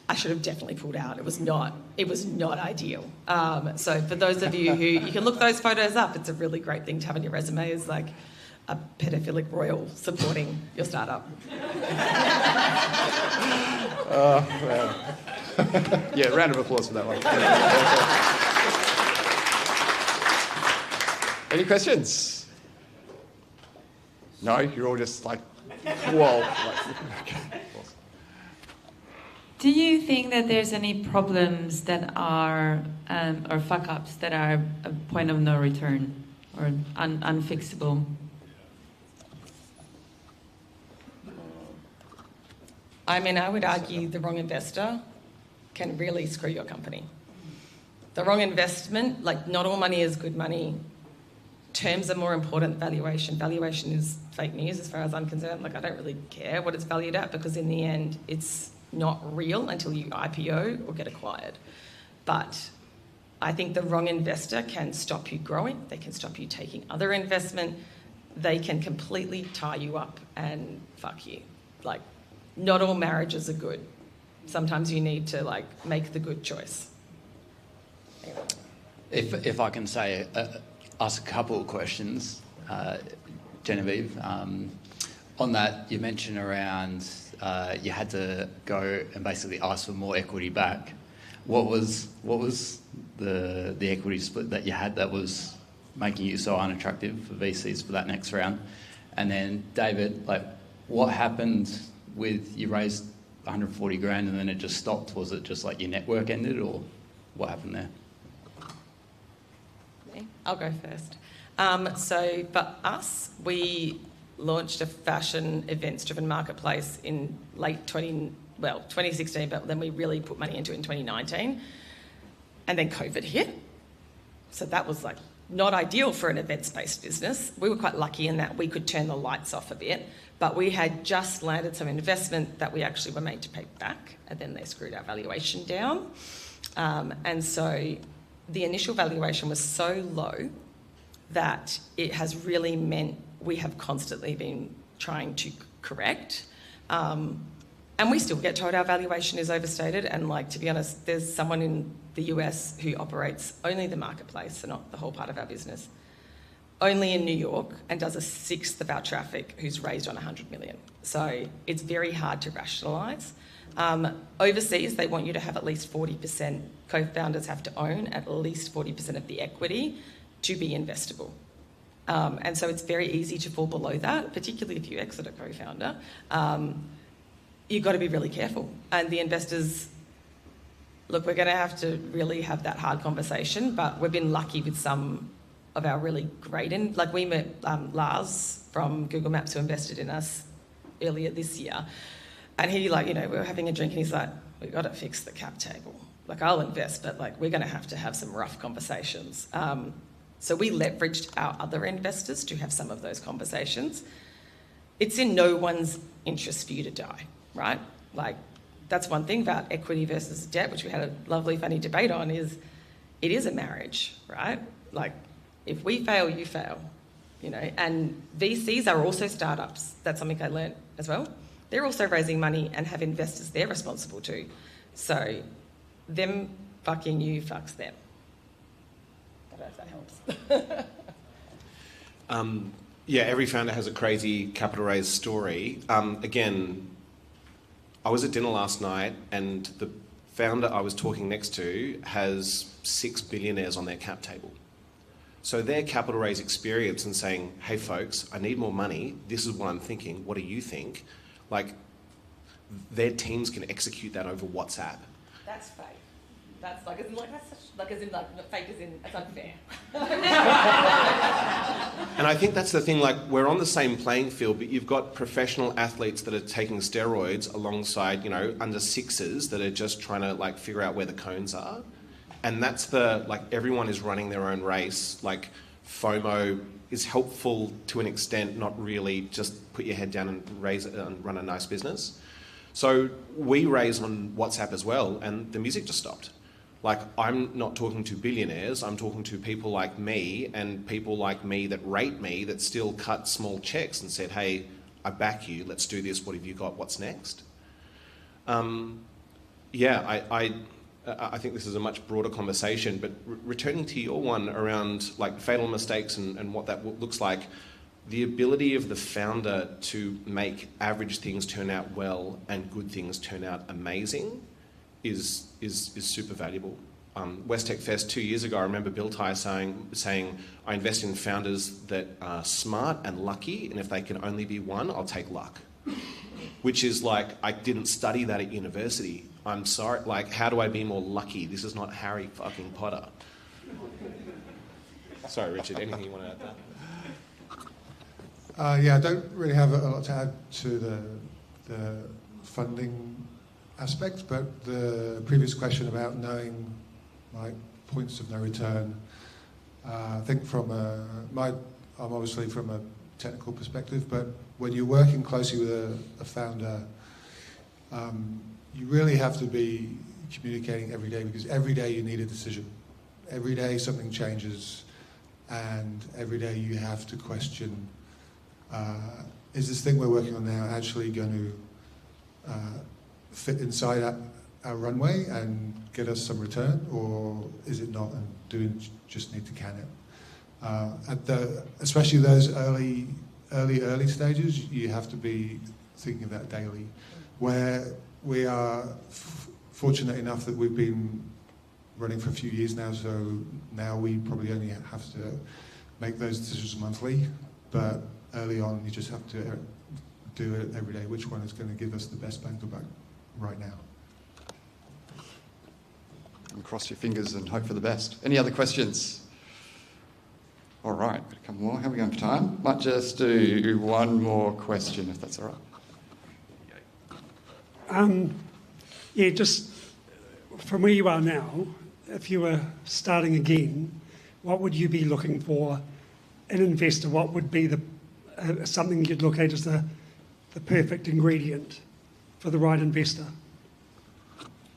I should have definitely pulled out. It was not ideal. So for those of you who, you can look those photos up. It's a really great thing to have on your resume, is like a pedophilic royal supporting your startup. Oh, wow. Yeah, round of applause for that one. Any questions? No, you're all just like, whoa. Do you think that there's any problems that are, or fuck-ups that are a point of no return or unfixable? I mean, I would argue the wrong investor can really screw your company. The wrong investment, like, not all money is good money. Terms are more important than valuation. Valuation is fake news as far as I'm concerned. Like, I don't really care what it's valued at, because in the end, it's not real until you IPO or get acquired. But I think the wrong investor can stop you growing. They can stop you taking other investment. They can completely tie you up and fuck you. Like, not all marriages are good. Sometimes you need to, like, make the good choice. Anyway. If I can say, ask a couple of questions, Genevieve. On that, you mentioned around you had to go and basically ask for more equity back. What was the equity split that you had that was making you so unattractive for VCs for that next round? And then, David, like, what happened with, you raised 140 grand and then it just stopped? Was it just like your network ended, or what happened there? I'll go first. So for us, we launched a fashion events-driven marketplace in late 2016, but then we really put money into it in 2019. And then COVID hit. So that was like not ideal for an events-based business. We were quite lucky in that we could turn the lights off a bit, but we had just landed some investment that we actually were made to pay back, and then they screwed our valuation down. And so the initial valuation was so low that it has really meant we have constantly been trying to correct. And we still get told our valuation is overstated. And like, to be honest, there's someone in the US who operates only the marketplace, so not the whole part of our business, only in New York, and does a sixth of our traffic, who's raised on 100 million. So it's very hard to rationalise. Overseas, they want you to have at least 40%, co-founders have to own at least 40% of the equity to be investable. And so it's very easy to fall below that, particularly if you exit a co-founder. You've got to be really careful. And the investors, look, we're going to have to really have that hard conversation, but we've been lucky with some of our really great, like we met Lars from Google Maps, who invested in us earlier this year. And he, like, you know, we were having a drink and he's like, we've got to fix the cap table. Like, I'll invest, but like, we're going to have some rough conversations. So we leveraged our other investors to have some of those conversations. It's in no one's interest for you to die, right? Like, that's one thing about equity versus debt, which we had a lovely, funny debate on, is it is a marriage, right? Like, if we fail, you fail, you know? And VCs are also startups. That's something I learned as well. They're also raising money and have investors they're responsible to. So them fucking you fucks them. I don't know if that helps. Yeah, every founder has a crazy capital raise story. Again, I was at dinner last night and the founder I was talking next to has 6 billionaires on their cap table. So their capital raise experience and saying, hey folks, I need more money, this is what I'm thinking, what do you think? Like, their teams can execute that over WhatsApp. That's fake. That's like, not fake as in, it's unfair. And I think that's the thing, like, we're on the same playing field, but you've got professional athletes that are taking steroids alongside, you know, under sixes that are just trying to, like, figure out where the cones are. And that's the, like, everyone is running their own race. Like, FOMO is helpful to an extent, not really just put your head down and raise it and run a nice business. So we raise on WhatsApp as well, and the music just stopped. Like, I'm not talking to billionaires, I'm talking to people like me and people like me that rate me that still cut small checks and said, hey, I back you, let's do this, what have you got, what's next? I think this is a much broader conversation, but returning to your one around like fatal mistakes and what that looks like, the ability of the founder to make average things turn out well and good things turn out amazing is super valuable. West Tech Fest 2 years ago, I remember Bill Ty saying, I invest in founders that are smart and lucky, and if they can only be one, I'll take luck. Which is like, I didn't study that at university. I'm sorry, like, how do I be more lucky? This is not Harry fucking Potter. Sorry, Richard, anything you want to add there? Yeah, I don't really have a lot to add to the funding aspect, but the previous question about knowing like points of no return, I think from I'm obviously from a technical perspective, but when you're working closely with a founder, you really have to be communicating every day, because every day you need a decision. Every day something changes, and every day you have to question, is this thing we're working on now actually going to fit inside our runway and get us some return, or is it not, and do we just need to can it? Especially those early stages, you have to be thinking of that daily. Where we are fortunate enough that we've been running for a few years now, so now we probably only have to make those decisions monthly, but early on you just have to do it every day. Which one is going to give us the best bang for buck right now? And cross your fingers and hope for the best. Any other questions? All right, got a couple more. How are we going for time? Might just do one more question, if that's all right. Yeah, just from where you are now, if you were starting again, what would you be looking for in an investor? What would be something you'd look at as the perfect ingredient for the right investor?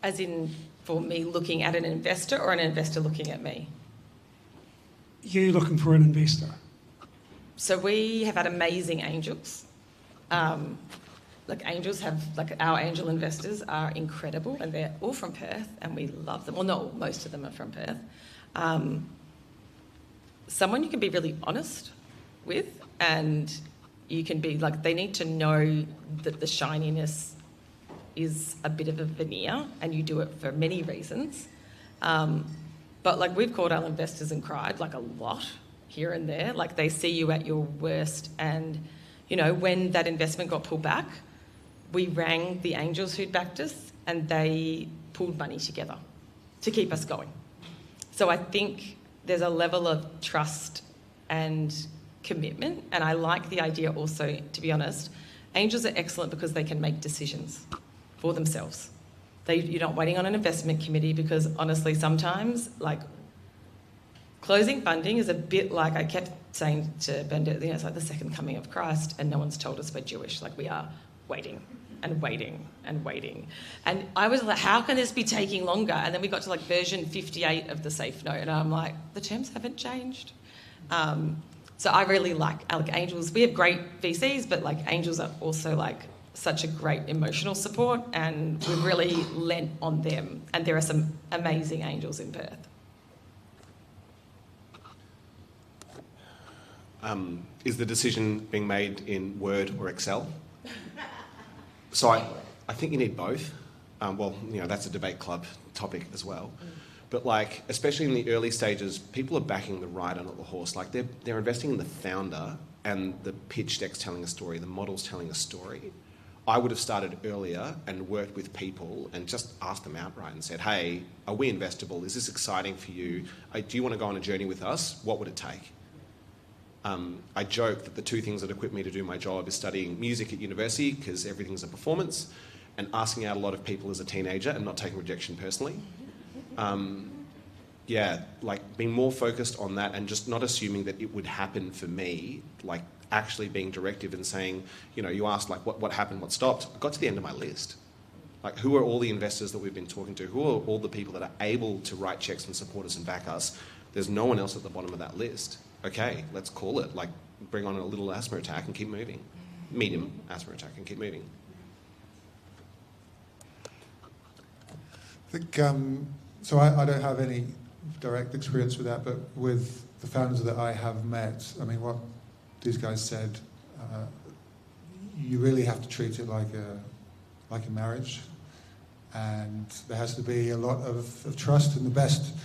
As in, for me looking at an investor, or an investor looking at me? You looking for an investor. So we have had amazing angels. like angels have, like our angel investors are incredible, and they're all from Perth, and we love them. Well, not all, most of them are from Perth. Someone you can be really honest with, and you can be like, they need to know that the shininess is a bit of a veneer, and you do it for many reasons. But like, we've called our investors and cried like a lot here and there. Like, they see you at your worst, and you know, when that investment got pulled back, we rang the angels who'd backed us, and they pulled money together to keep us going. So I think there's a level of trust and commitment, and I like the idea also, to be honest, angels are excellent because they can make decisions for themselves. You're not waiting on an investment committee, because honestly, sometimes, like, closing funding is a bit like, I kept saying to Bender, you know, it's like the second coming of Christ, and no one's told us we're Jewish. Like, we are waiting and waiting and waiting. And I was like, how can this be taking longer? And then we got to like version 58 of the safe note, and I'm like, the terms haven't changed. So I really like angels. We have great VCs, but like angels are also like such a great emotional support, and we've really lent on them. And there are some amazing angels in Perth. Is the decision being made in Word or Excel? So I think you need both. Well, you know, that's a debate club topic as well. But like, especially in the early stages, people are backing the rider, not the horse. Like, they're investing in the founder, and the pitch deck's telling a story, the model's telling a story. I would have started earlier and worked with people and just asked them outright and said, hey, are we investable? Is this exciting for you? Do you want to go on a journey with us? What would it take? I joke that the two things that equip me to do my job is studying music at university, because everything's a performance, and asking out a lot of people as a teenager and not taking rejection personally. Yeah, like being more focused on that and just not assuming that it would happen for me, like actually being directive and saying, you know, you asked like what happened, what stopped. I got to the end of my list. Like, who are all the investors that we've been talking to? Who are all the people that are able to write checks and support us and back us? There's no one else at the bottom of that list. Okay, let's call it. Like, bring on a little asthma attack and keep moving. Medium asthma attack and keep moving. I think, so I don't have any direct experience with that, but with the founders that I have met, I mean, what these guys said, you really have to treat it like a marriage, and there has to be a lot of trust, and the best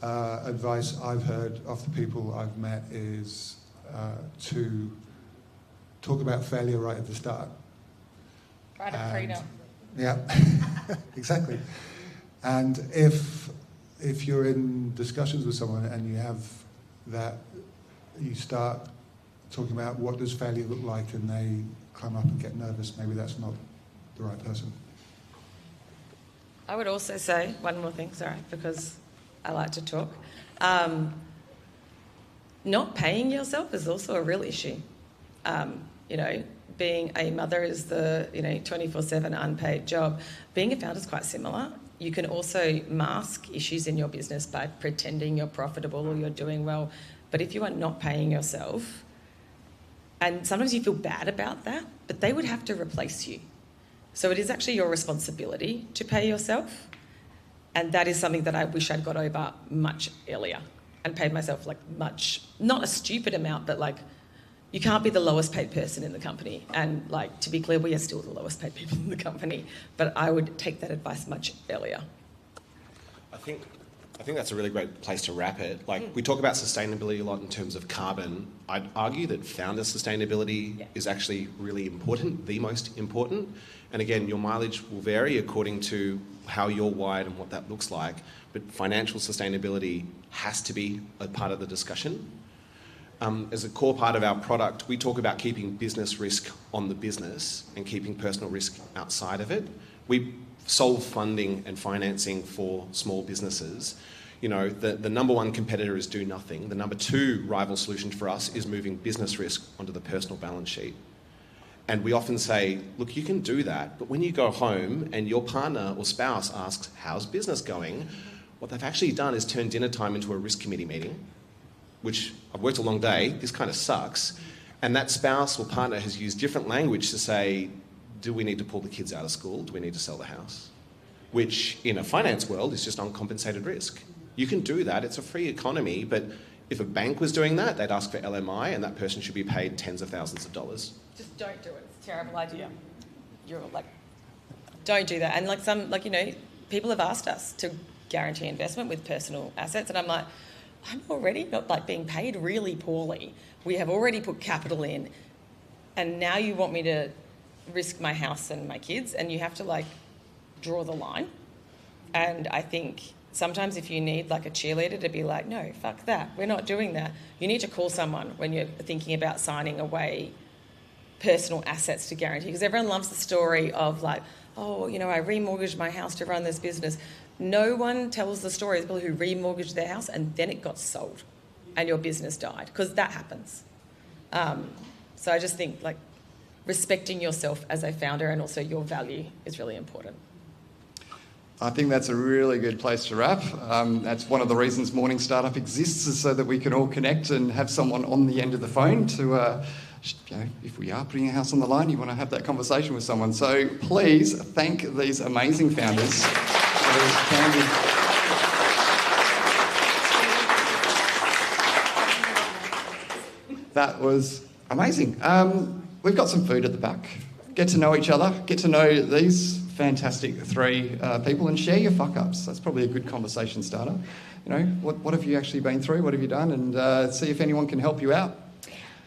advice I've heard of the people I've met is to talk about failure right at the start. Right at freedom. Yeah, exactly. And if you're in discussions with someone and you have that, you start talking about what does failure look like, and they climb up and get nervous, maybe that's not the right person. I would also say one more thing, sorry, because I like to talk. Not paying yourself is also a real issue. You know, being a mother is the 24/7 unpaid job. Being a founder is quite similar. You can also mask issues in your business by pretending you're profitable or you're doing well. But if you are not paying yourself, and sometimes you feel bad about that, but they would have to replace you. So it is actually your responsibility to pay yourself. And that is something that I wish I'd got over much earlier and paid myself like much, not a stupid amount, but like, you can't be the lowest paid person in the company. And like, to be clear, we are still the lowest paid people in the company, but I would take that advice much earlier. I think that's a really great place to wrap it. Like, we talk about sustainability a lot in terms of carbon. I'd argue that founder sustainability is actually really important, the most important. And again, your mileage will vary according to how you're wired and what that looks like. But financial sustainability has to be a part of the discussion. As a core part of our product, we talk about keeping business risk on the business and keeping personal risk outside of it. We solve funding and financing for small businesses. You know, the number one competitor is do nothing. The number two rival solution for us is moving business risk onto the personal balance sheet. And we often say, look, you can do that, but when you go home and your partner or spouse asks, how's business going? What they've actually done is turn dinner time into a risk committee meeting, which I've worked a long day, this kind of sucks. And that spouse or partner has used different language to say, do we need to pull the kids out of school? Do we need to sell the house? Which, in a finance world, is just uncompensated risk. You can do that. It's a free economy, but if a bank was doing that, they'd ask for LMI, and that person should be paid tens of thousands of dollars. Just don't do it. It's a terrible idea. You're like, don't do that. And people have asked us to guarantee investment with personal assets, and I'm like, I'm already not being paid really poorly. We have already put capital in, and now you want me to risk my house and my kids, and you have to draw the line. And I think sometimes if you need a cheerleader to be like, no, fuck that, we're not doing that, you need to call someone when you're thinking about signing away personal assets to guarantee. Because everyone loves the story of I remortgaged my house to run this business. No one tells the story of people who remortgaged their house and then it got sold and your business died, because that happens. So I just think respecting yourself as a founder and also your value is really important. I think that's a really good place to wrap. That's one of the reasons Morning Startup exists, is so that we can all connect and have someone on the end of the phone to, if we are putting a house on the line, you want to have that conversation with someone. So please thank these amazing founders. That was amazing. We've got some food at the back. Get to know each other. Get to know these fantastic three people and share your fuck-ups. That's probably a good conversation starter. What have you actually been through? What have you done? And see if anyone can help you out.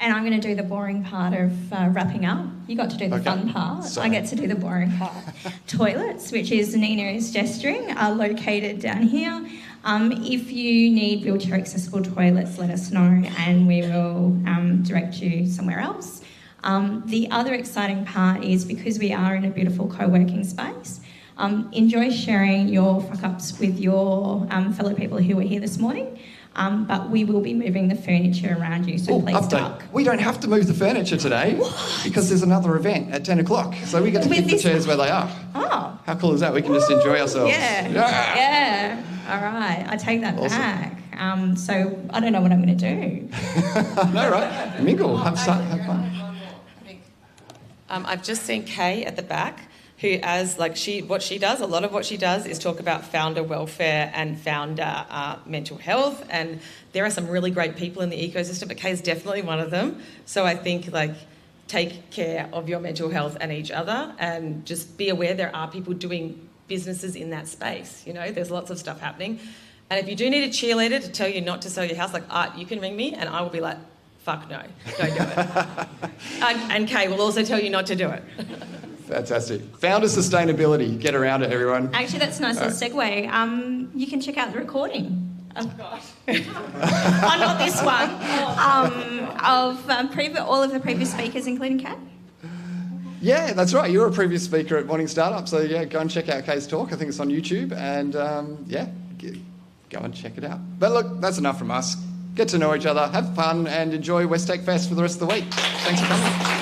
And I'm going to do the boring part of wrapping up. You got to do the fun part. Sorry. I get to do the boring part. Toilets, which is Nina is gesturing, are located down here. If you need wheelchair accessible toilets, let us know and we will direct you somewhere else. The other exciting part is, because we are in a beautiful co-working space, enjoy sharing your fuck-ups with your fellow people who were here this morning. But we will be moving the furniture around you, so please duck. We don't have to move the furniture today because there's another event at 10 o'clock. So we get to keep the chairs where they are. Oh. How cool is that? We can just enjoy ourselves. Yeah. All right. I take that back. So I don't know what I'm going to do. No, right? Mingle. Have fun. I've just seen Kay at the back, who, a lot of what she does is talk about founder welfare and founder mental health, and there are some really great people in the ecosystem, but Kay's definitely one of them. So I think take care of your mental health and each other, and just be aware there are people doing businesses in that space. There's lots of stuff happening, and if you do need a cheerleader to tell you not to sell your house, you can ring me and I will be like, fuck no, don't do it. And Kay will also tell you not to do it. Fantastic. Founder sustainability. Get around it, everyone. Actually, that's a nice little segue. You can check out the recording. Oh, gosh. Not this one. Of all of the previous speakers, including Kat. Yeah, that's right. You were a previous speaker at Morning Startup. So, go and check out Kay's talk. I think it's on YouTube. And, go and check it out. But look, that's enough from us. Get to know each other, have fun, and enjoy West Tech Fest for the rest of the week. Thanks for coming.